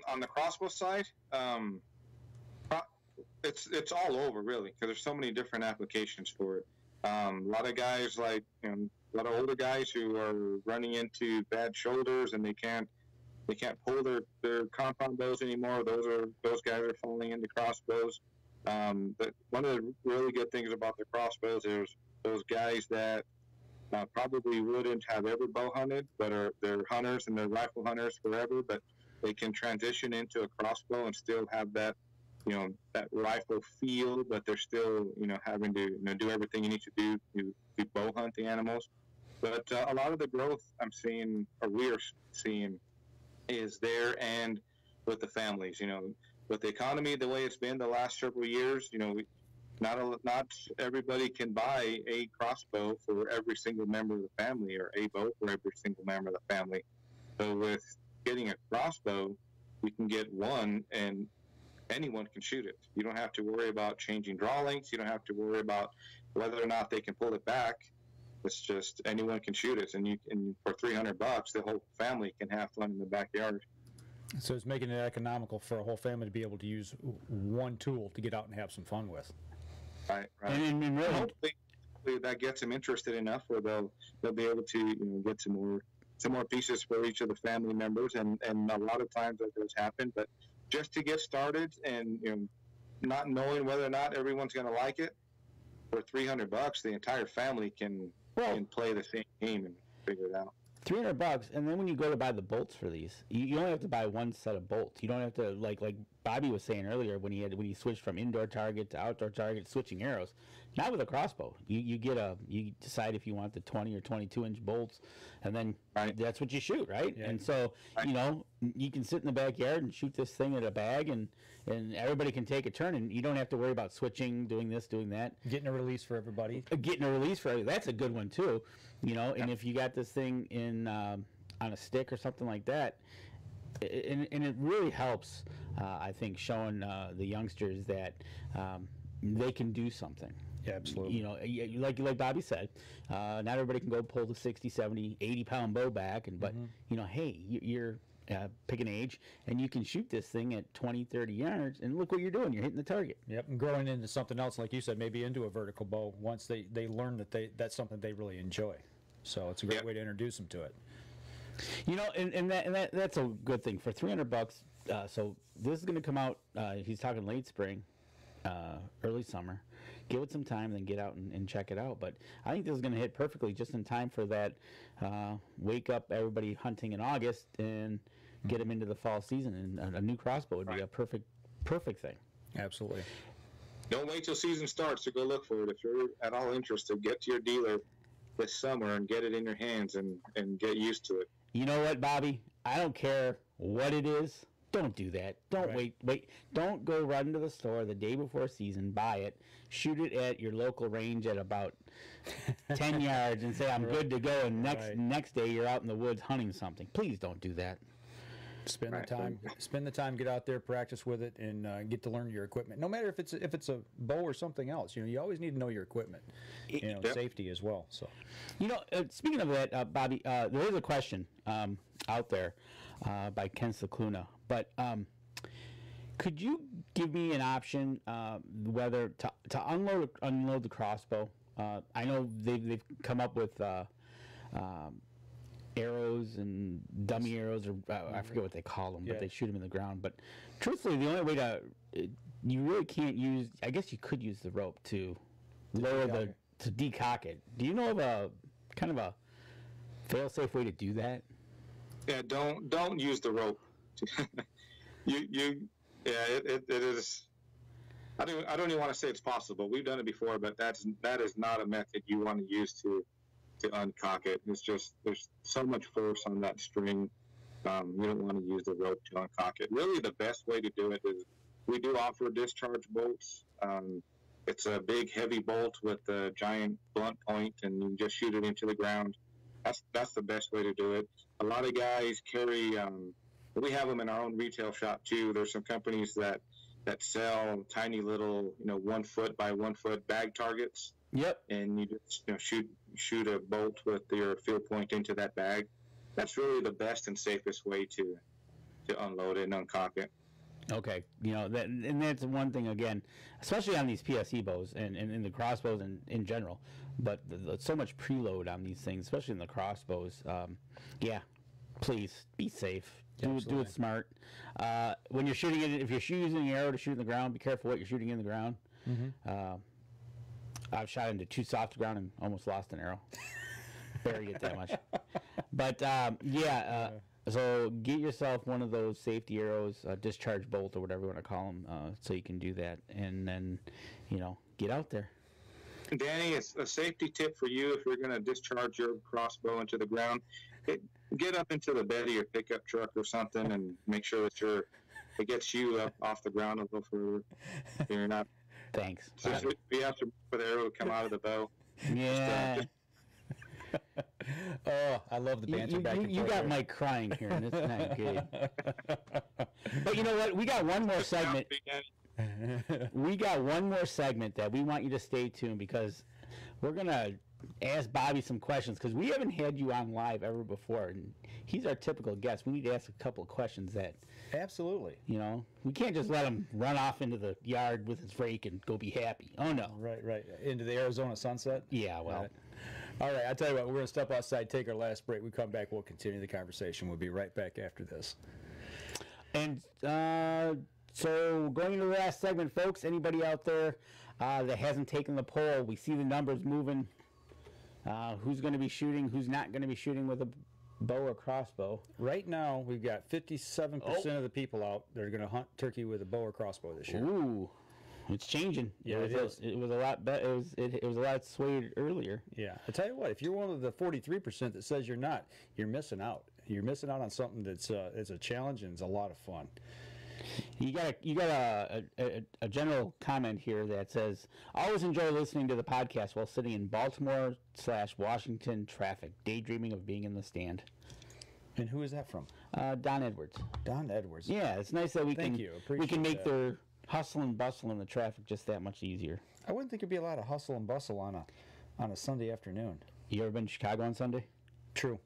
On the crossbow side, it's all over really, because there's so many different applications for it. A lot of guys, like, you know, a lot of older guys who are running into bad shoulders and they can't pull their compound bows anymore. Those guys are falling into crossbows. But one of the really good things about the crossbows is those guys that probably wouldn't have ever bow hunted, but they're hunters and they're rifle hunters forever, but they can transition into a crossbow and still have that, you know, that rifle feel, but they're still, you know, having to, you know, do everything you need to do to bow hunt the animals. But a lot of the growth I'm seeing, or we're seeing, is there and with the families. You know, with the economy the way it's been the last several years, you know, not everybody can buy a crossbow for every single member of the family, or a bow for every single member of the family. So with getting a crossbow, we can get one and anyone can shoot it. You don't have to worry about changing draw lengths. You don't have to worry about whether or not they can pull it back. It's just anyone can shoot it, and for $300, the whole family can have fun in the backyard. So it's making it economical for a whole family to be able to use one tool to get out and have some fun with. Right. And really, hopefully that gets them interested enough where they'll be able to, you know, get some more pieces for each of the family members, and a lot of times that does happen. But just to get started, and, you know, not knowing whether or not everyone's going to like it, for $300, the entire family can play the same game and figure it out. $300, and then when you go to buy the bolts for these, you only have to buy one set of bolts. You don't have to, like Bobby was saying earlier, when he switched from indoor target to outdoor target, switching arrows. Not with a crossbow. You decide if you want the 20 or 22-inch bolts, and then that's what you shoot, right? Yeah. And so, you know, you can sit in the backyard and shoot this thing at a bag, and everybody can take a turn, and you don't have to worry about switching, doing this, doing that. Getting a release for everybody. That's a good one too, you know. And if you got this thing in on a stick or something like that, and it really helps, I think, showing the youngsters that they can do something. Yeah, absolutely. You know, like Bobby said, not everybody can go pull the 60, 70, 80-pound bow back, but you know, hey, you're pick an age, and you can shoot this thing at 20, 30 yards, and look what you're doing. You're hitting the target. Yep, and growing into something else, like you said, maybe into a vertical bow once they learn that that's something they really enjoy. So it's a great way to introduce them to it. You know, and that's a good thing. For $300, so this is going to come out, he's talking late spring, early summer. Give it some time, then get out and check it out. But I think this is going to hit perfectly just in time for that wake up everybody hunting in August and get them into the fall season. And a new crossbow would be a perfect thing. Absolutely. Don't wait till season starts to go look for it. If you're at all interested, get to your dealer this summer and get it in your hands and get used to it. You know what, Bobby? I don't care what it is. Don't do that. Don't wait. Don't go run to the store the day before season, buy it, shoot it at your local range at about 10 yards and say, I'm good to go. And next day you're out in the woods hunting something. Please don't do that. Spend the time, get out there, practice with it, and get to learn your equipment. No matter if it's a bow or something else, you always need to know your equipment. Safety as well. So, speaking of that, Bobby, there is a question out there by Ken Cicluna, but could you give me an option whether to unload the crossbow? I know they've come up with. Arrows and dummy arrows, or I forget what they call them, but they shoot them in the ground. But truthfully, the only way you really can't use, I guess you could use the rope to decock it. Do you know of a kind of a fail-safe way to do that? Yeah, don't use the rope. It is. I don't even want to say it's possible. We've done it before, but that is not a method you want to use to uncock it. It's just, there's so much force on that string. You don't want to use the rope to uncock it. Really, the best way to do it is we do offer discharge bolts. It's a big, heavy bolt with a giant blunt point, and you just shoot it into the ground. That's the best way to do it. A lot of guys carry. We have them in our own retail shop too. There's some companies that sell tiny little, 1 foot by 1 foot bag targets. Yep. And you just shoot a bolt with your field point into that bag. That's really the best and safest way to unload it and uncock it. Okay, that's one thing again, especially on these PSE bows and in the crossbows in general. But so much preload on these things, especially in the crossbows. Please be safe. Do it smart. When you're shooting it, if you're using an arrow to shoot in the ground, be careful what you're shooting in the ground. Mm-hmm. I've shot into too soft ground and almost lost an arrow. Buried it that much. But so get yourself one of those safety arrows, discharge bolt or whatever you want to call them, so you can do that, and then get out there. Danny, it's a safety tip for you if you're going to discharge your crossbow into the ground. Get up into the bed of your pickup truck or something and make sure that it gets you up off the ground a little further. You're not. Thanks. You have to for the arrow to come out of the bow. Yeah. Oh, I love the banter back and forth. You got Mike crying here, and it's not good. But you know what? We got one more segment. We got one more segment that we want you to stay tuned, because we're going to ask Bobby some questions, because we haven't had you on live ever before, and he's our typical guest. We need to ask a couple of questions that... Absolutely. We can't just let him run off into the yard with his rake and go be happy. Oh, no. Right. Into the Arizona sunset? Yeah, well... Right. All right, I'll tell you what, we're going to step outside, take our last break. We come back, we'll continue the conversation. We'll be right back after this. And so going into the last segment, folks, anybody out there that hasn't taken the poll, we see the numbers moving. Who's going to be shooting, who's not going to be shooting with a bow or crossbow. Right now, we've got 57% of the people out that are going to hunt turkey with a bow or crossbow this year. Ooh. It's changing. Yeah, it is. It was a lot better. It was a lot swayed earlier. Yeah, I tell you what, if you're one of the 43% that says you're not, you're missing out. You're missing out on something that's it's a challenge and it's a lot of fun. You got a general comment here that says, always enjoy listening to the podcast while sitting in Baltimore/Washington traffic, daydreaming of being in the stand. And who is that from? Don Edwards. Don Edwards. Yeah, it's nice that we can make that. their hustle and bustle in the traffic just that much easier. I wouldn't think it'd be a lot of hustle and bustle on a Sunday afternoon. You ever been to Chicago on Sunday? True.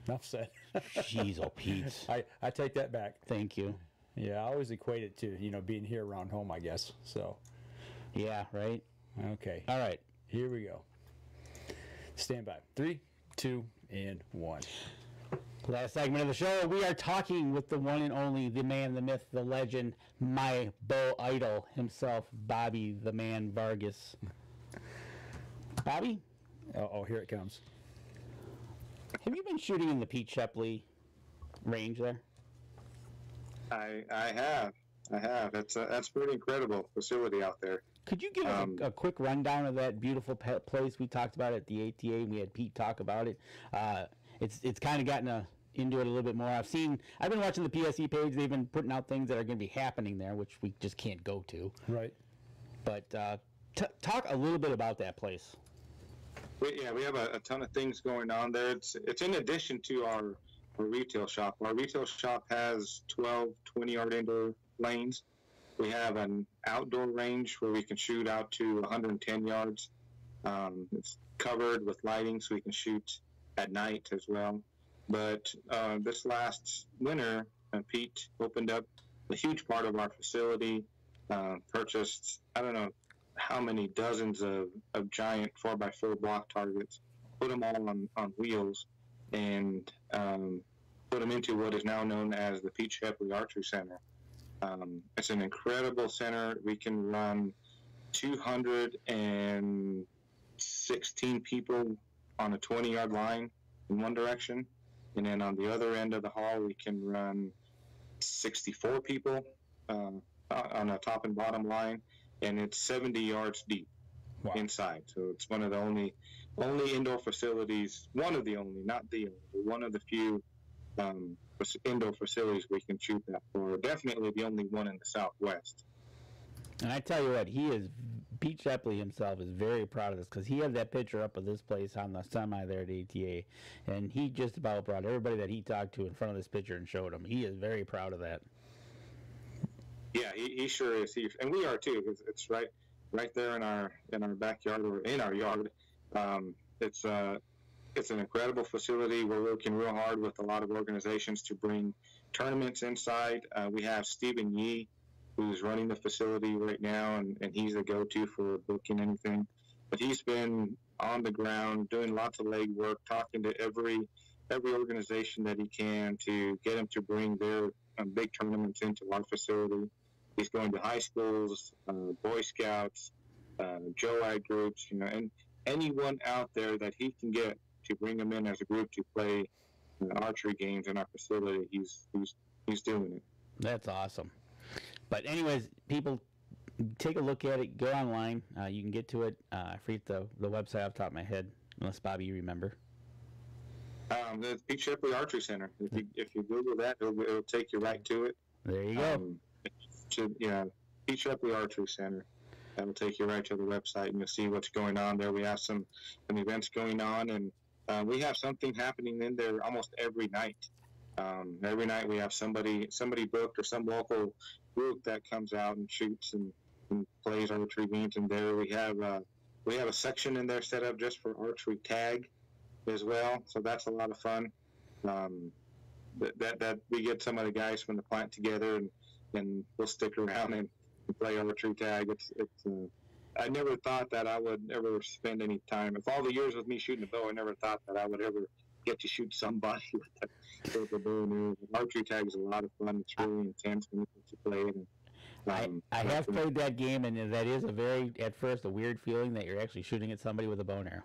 Enough said. Jeez, oh Pete. I take that back. Thank you. Yeah, I always equate it to, being here around home, I guess. So. Yeah, right? Okay. All right. Here we go. Stand by. 3, 2, and 1. Last segment of the show, we are talking with the one and only, the man, the myth, the legend, my bow idol himself, Bobby the Man Vargas. Bobby? Oh, here it comes. Have you been shooting in the Pete Shepley range there? I have. That's pretty incredible facility out there. Could you give us a quick rundown of that beautiful place we talked about at the ATA? We had Pete talk about it. It's kind of gotten into it a little bit more. I've been watching the PSE page. They've been putting out things that are going to be happening there, which we just can't go to. Right. But talk a little bit about that place. We have a ton of things going on there. It's in addition to our retail shop. Our retail shop has 12 20-yard indoor lanes. We have an outdoor range where we can shoot out to 110 yards. It's covered with lighting, so we can shoot at night as well. But this last winter, Pete opened up a huge part of our facility, purchased, I don't know how many dozens of giant 4x4 block targets, put them all on wheels, and put them into what is now known as the Pete Shepley Archery Center. It's an incredible center. We can run 216 people on a 20-yard line in one direction, and then on the other end of the hall, we can run 64 people on a top and bottom line, and it's 70 yards deep inside. So it's one of the only indoor facilities, one of the only, not the only, but one of the few indoor facilities we can shoot that for. Definitely the only one in the Southwest. And I tell you what, Pete Shepley himself is very proud of this, because he had that picture up of this place on the semi there at ATA, and he just about brought everybody that he talked to in front of this picture and showed them. He is very proud of that. Yeah, he sure is. And we are too. It's right there in our backyard, or in our yard. It's an incredible facility. We're working real hard with a lot of organizations to bring tournaments inside. We have Stephen Yee, who's running the facility right now, and he's a go-to for booking anything. But he's been on the ground doing lots of legwork, talking to every organization that he can to get them to bring their big tournaments into our facility. He's going to high schools, Boy Scouts, JOAG groups, and anyone out there that he can get to bring them in as a group to play archery games in our facility. He's doing it. That's awesome. But anyways, people, take a look at it. Go online. You can get to it. I forget the website off the top of my head, unless, Bobby, you remember. The Pete Shepley Archery Center. If you Google that, it'll take you right to it. There you go. Pete Shepley Archery Center. That'll take you right to the website, and you'll see what's going on there. We have some events going on, and we have something happening in there almost every night. Every night we have somebody booked, or some local group that comes out and shoots and plays archery games in there. We have a section in there set up just for archery tag as well, so that's a lot of fun. That we get some of the guys from the plant together, and we'll stick around and play archery tag. I never thought that I would ever spend any time. If all the years with me shooting a bow, I never thought that I would ever get to shoot somebody with a bow and arrow. Archery tag is a lot of fun. It's really intense when you get to play it. I have played that game, and that is at first a weird feeling that you're actually shooting at somebody with a bow and arrow.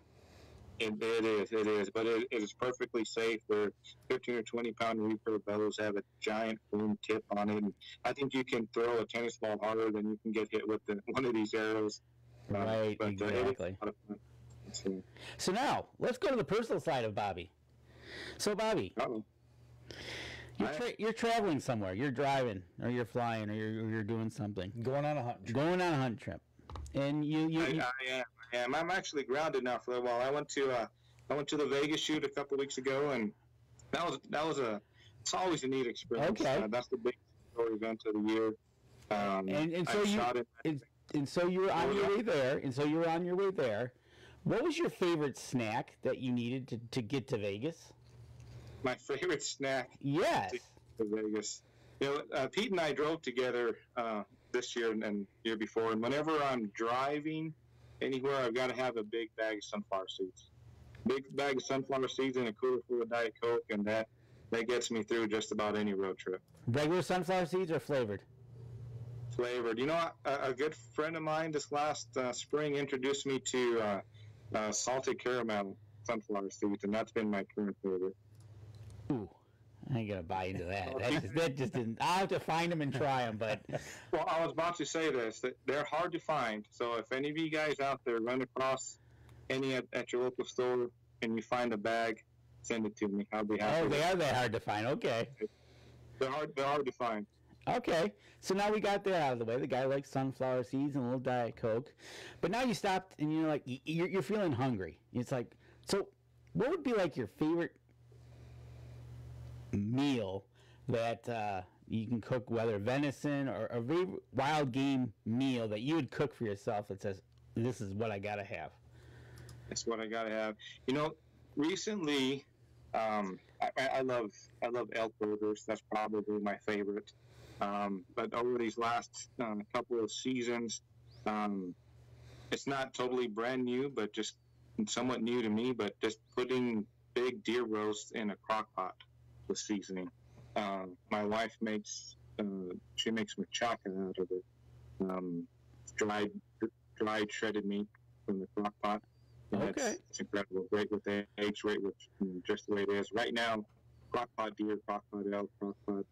It is, but it is perfectly safe. They're 15 or 20 pound recurve bows, have a giant boom tip on it. And I think you can throw a tennis ball harder than you can get hit with one of these arrows. Right, exactly. So now, let's go to the personal side of Bobby. So, Bobby, you're traveling somewhere. You're driving, or you're flying, or you're doing something. Going on a hunt trip. Going on a hunt trip. And I am. I'm actually grounded now for a while. I went to the Vegas shoot a couple weeks ago, and it's always a neat experience. Okay. That's the big event of the year. And so you were on your way there. What was your favorite snack that you needed to get to Vegas? My favorite snack. Yes. To Vegas. Pete and I drove together this year and year before, and whenever I'm driving anywhere, I've got to have a big bag of sunflower seeds. Big bag of sunflower seeds and a cooler full of Diet Coke, and that gets me through just about any road trip. Regular sunflower seeds or flavored? Flavored. A good friend of mine this last spring introduced me to salted caramel sunflower seeds, and that's been my current favorite. Ooh, I ain't gonna buy into that. That just didn't. I'll have to find them and try them, but. Well, I was about to say this, that they're hard to find. So if any of you guys out there run across any at your local store and you find a bag, send it to me. I'll be happy. Oh, they are that hard to find. Okay. They're hard to find. Okay. So now we got that out of the way. The guy likes sunflower seeds and a little Diet Coke. But now you stopped and you're like, you're feeling hungry. It's like, so what would be like your favorite meal that you can cook, whether venison or a wild game meal that you would cook for yourself that says, this is what I got to have? That's what I got to have. You know, recently, I love elk burgers. That's probably my favorite. But over these last couple of seasons, it's not totally brand new, but just somewhat new to me. But just putting big deer roasts in a crock pot with seasoning. My wife makes machaca out of it, dried shredded meat from the crock pot. And okay, it's incredible. Great with the eggs, great with just the way it is right now. Crock pot deer, crock pot elk, crock pot.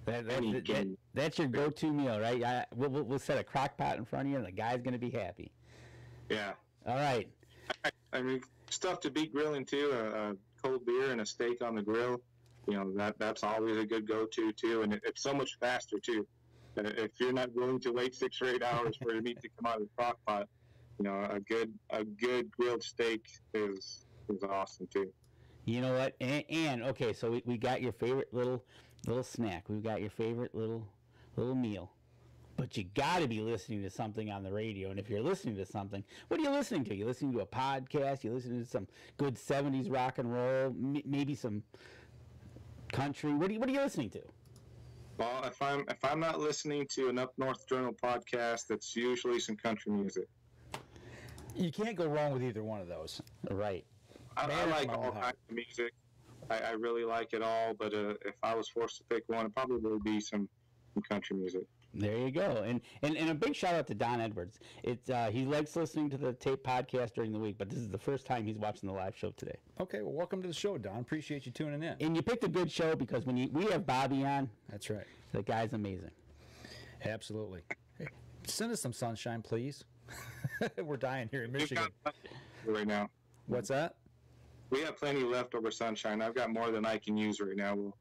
That's your go-to meal, right? We'll set a crock pot in front of you, and the guy's going to be happy. Yeah. All right. I mean, stuff to beat grilling too. A cold beer and a steak on the grill. You know, that's always a good go-to too, and it's so much faster too. If you're not willing to wait 6 or 8 hours for the meat to come out of the crock pot, you know, a good grilled steak is awesome too. You know what? And okay, so we got your favorite little snack. We've got your favorite little meal. But you got to be listening to something on the radio. And if you're listening to something, what are you listening to? You listening to a podcast? You listening to some good 70s rock and roll? Maybe some country? What are you listening to? Well, if I'm not listening to an Up North Journal podcast, that's usually some country music. You can't go wrong with either one of those. Right. I like all kinds of music. I really like it all, but if I was forced to pick one, it'd probably be some country music. There you go. And a big shout out to Don Edwards. He likes listening to the tape podcast during the week, but this is the first time he's watching the live show today. Okay, well, welcome to the show, Don. Appreciate you tuning in. And you picked a good show because when we have Bobby on, that's right. The guy's amazing. Absolutely. Hey, send us some sunshine, please. We're dying here in Michigan right now. What's that? We have plenty of leftover sunshine. I've got more than I can use right now. We'll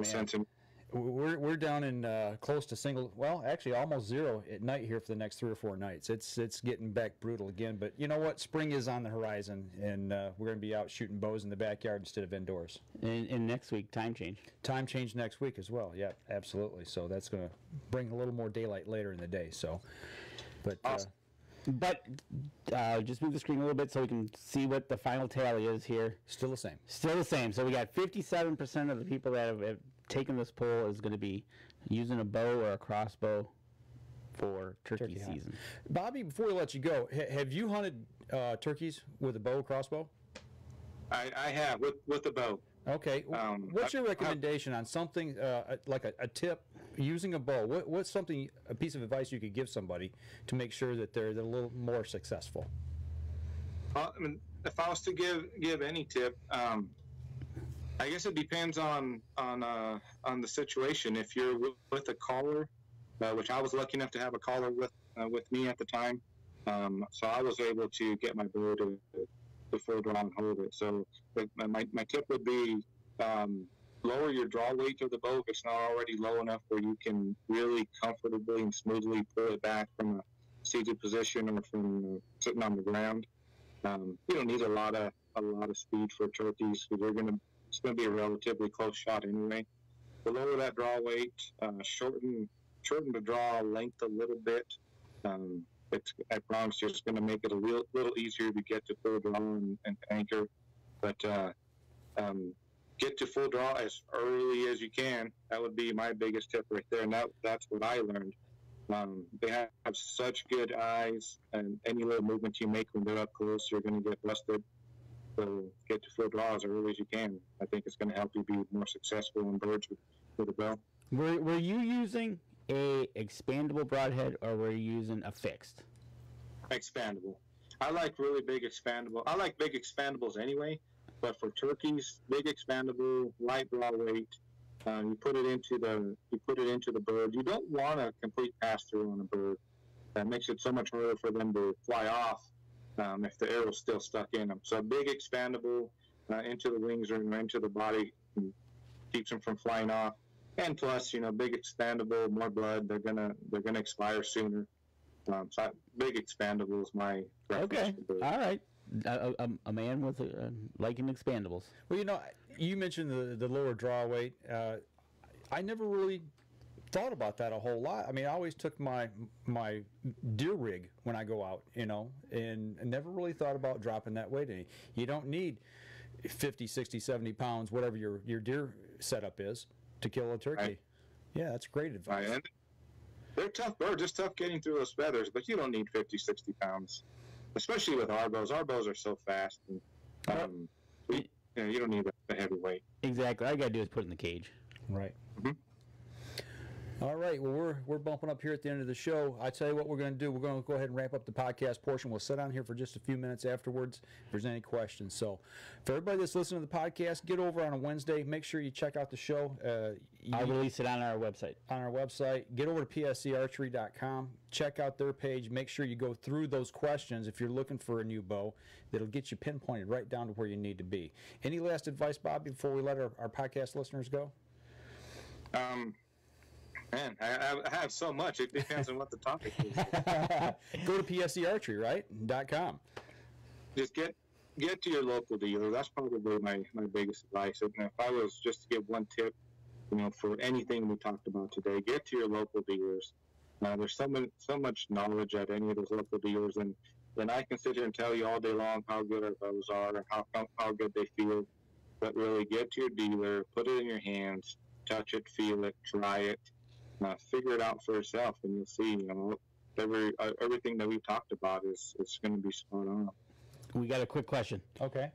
send some. We're down in close to single. Well, actually, almost zero at night here for the next 3 or 4 nights. It's getting back brutal again. But you know what? Spring is on the horizon, and we're going to be out shooting bows in the backyard instead of indoors. And next week, time change. Time change next week as well. Yeah, absolutely. So that's going to bring a little more daylight later in the day. So, but. Awesome. But just move the screen a little bit so we can see what the final tally is here. Still the same. Still the same. So we got 57% of the people that have taken this poll is going to be using a bow or a crossbow for turkey season. Bobby, before we let you go, have you hunted turkeys with a bow, crossbow? I have with a bow. Okay. What's your recommendation on something like a tip using a bow? What's a piece of advice you could give somebody to make sure that they're a little more successful? I mean, if I was to give any tip, I guess it depends on the situation. If you're with a caller, which I was lucky enough to have a caller with me at the time, so I was able to get my bow to full draw and hold it. So my tip would be lower your draw weight of the bow if it's not already low enough where you can really comfortably and smoothly pull it back from a seated position or from sitting on the ground. You don't need a lot of speed for turkeys because it's going to be a relatively close shot anyway. But lower that draw weight, shorten the draw length a little bit. I promise you, it's going to make it a little easier to get to full draw and anchor. But get to full draw as early as you can. That would be my biggest tip right there, and that's what I learned. They have such good eyes, and any little movement you make when they're up close, you're going to get busted. So get to full draw as early as you can. I think it's going to help you be more successful in birds with a bow. Were you using a expandable broadhead or were you using a fixed? Expandable. I like really big expandable. I like big expandables anyway, but for turkeys, big expandable, light draw weight. You put it into the bird. You don't want a complete pass through on a bird. That makes it so much harder for them to fly off if the arrow's still stuck in them. So big expandable, into the wings or into the body, and keeps them from flying off. And plus, big expandable, more blood. They're gonna expire sooner. So big expandable is my preference. Okay, all right. A man with liking expandables. Well, you mentioned the lower draw weight. I never really thought about that a whole lot. I mean, I always took my deer rig when I go out, and never really thought about dropping that weight any. You don't need 50, 60, 70 pounds, whatever your deer setup is, to kill a turkey. Right. Yeah, that's great advice. Right. And they're tough birds, just tough getting through those feathers, but you don't need 50, 60 pounds, especially with our bows. Our bows are so fast, and you don't need a heavy weight. Exactly. All you got to do is put it in the cage. Right. Mm-hmm. All right. Well, we're bumping up here at the end of the show. I tell you what we're going to do. We're going to go ahead and wrap up the podcast portion. We'll sit down here for just a few minutes afterwards if there's any questions. So for everybody that's listening to the podcast, get over on a Wednesday. Make sure you check out the show. I'll release it on our website. Get over to pscarchery.com. Check out their page. Make sure you go through those questions if you're looking for a new bow. That'll get you pinpointed right down to where you need to be. Any last advice, Bobby, before we let our podcast listeners go? Man, I have so much. It depends on what the topic is. Go to pscarchery.com. Just get to your local dealer. That's probably my biggest advice. And if I was just to give one tip, for anything we talked about today, get to your local dealers. There's so much knowledge at any of those local dealers, and I can sit here and tell you all day long how good our bows are, and how good they feel. But really, get to your dealer, put it in your hands, touch it, feel it, try it. Figure it out for yourself, and you'll see. Everything that we've talked about is going to be spot on. We got a quick question. Okay.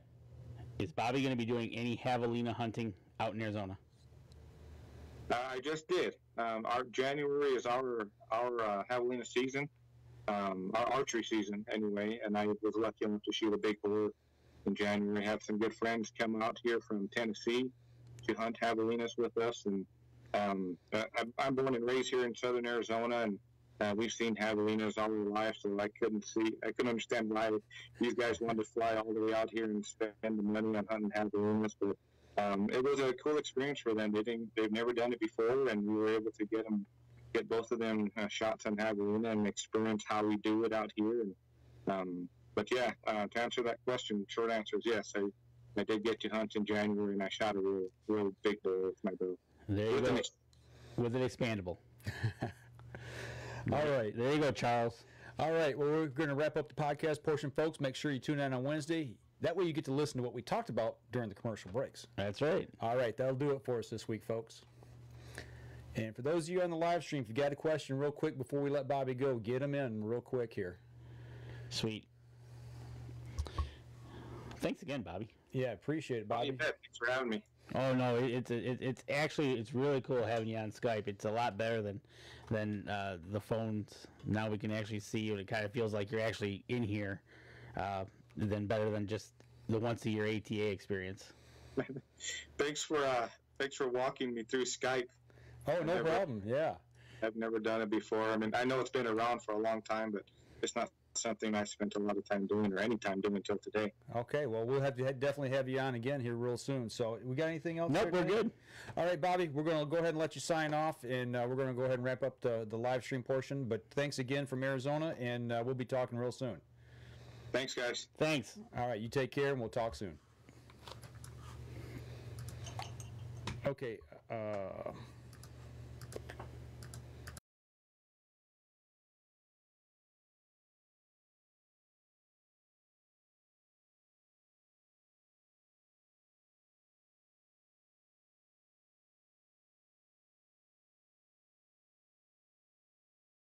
Is Bobby going to be doing any javelina hunting out in Arizona? I just did. Our January is our javelina season, our archery season anyway. And I was lucky enough to shoot a big boar in January. I have some good friends come out here from Tennessee to hunt javelinas with us, and I'm born and raised here in southern Arizona, and we've seen javelinas all our life, so I couldn't understand why these guys wanted to fly all the way out here and spend the money on hunting javelinas. But it was a cool experience for them. They've never done it before, and we were able to get both of them shots on javelina and experience how we do it out here. And but yeah, to answer that question, short answer is yes. I did get to hunt in January, and I shot a real big boar with my bow. There you go. With an expandable. All right. There you go, Charles. All right. Well, we're going to wrap up the podcast portion, folks. Make sure you tune in on Wednesday. That way you get to listen to what we talked about during the commercial breaks. That's right. All right. That'll do it for us this week, folks. And for those of you on the live stream, if you got a question real quick before we let Bobby go, get them in real quick here. Sweet. Thanks again, Bobby. Yeah, appreciate it, Bobby. Thanks for having me. Oh no, it's actually really cool having you on Skype. It's a lot better than the phones. Now we can actually see you, and it kind of feels like you're actually in here. Then better than just the once a year ATA experience. Thanks for walking me through Skype. Oh, no problem. Yeah, I've never done it before. I mean, I know it's been around for a long time, but it's not something I spent a lot of time doing, or any time doing, until today. Okay, well, we'll have to definitely have you on again here real soon. So we got anything else? Nope, we're good. All right, Bobby, we're going to go ahead and let you sign off, and we're going to go ahead and wrap up the live stream portion. But thanks again from Arizona, and we'll be talking real soon. Thanks, guys. Thanks. All right, you take care, and we'll talk soon. Okay.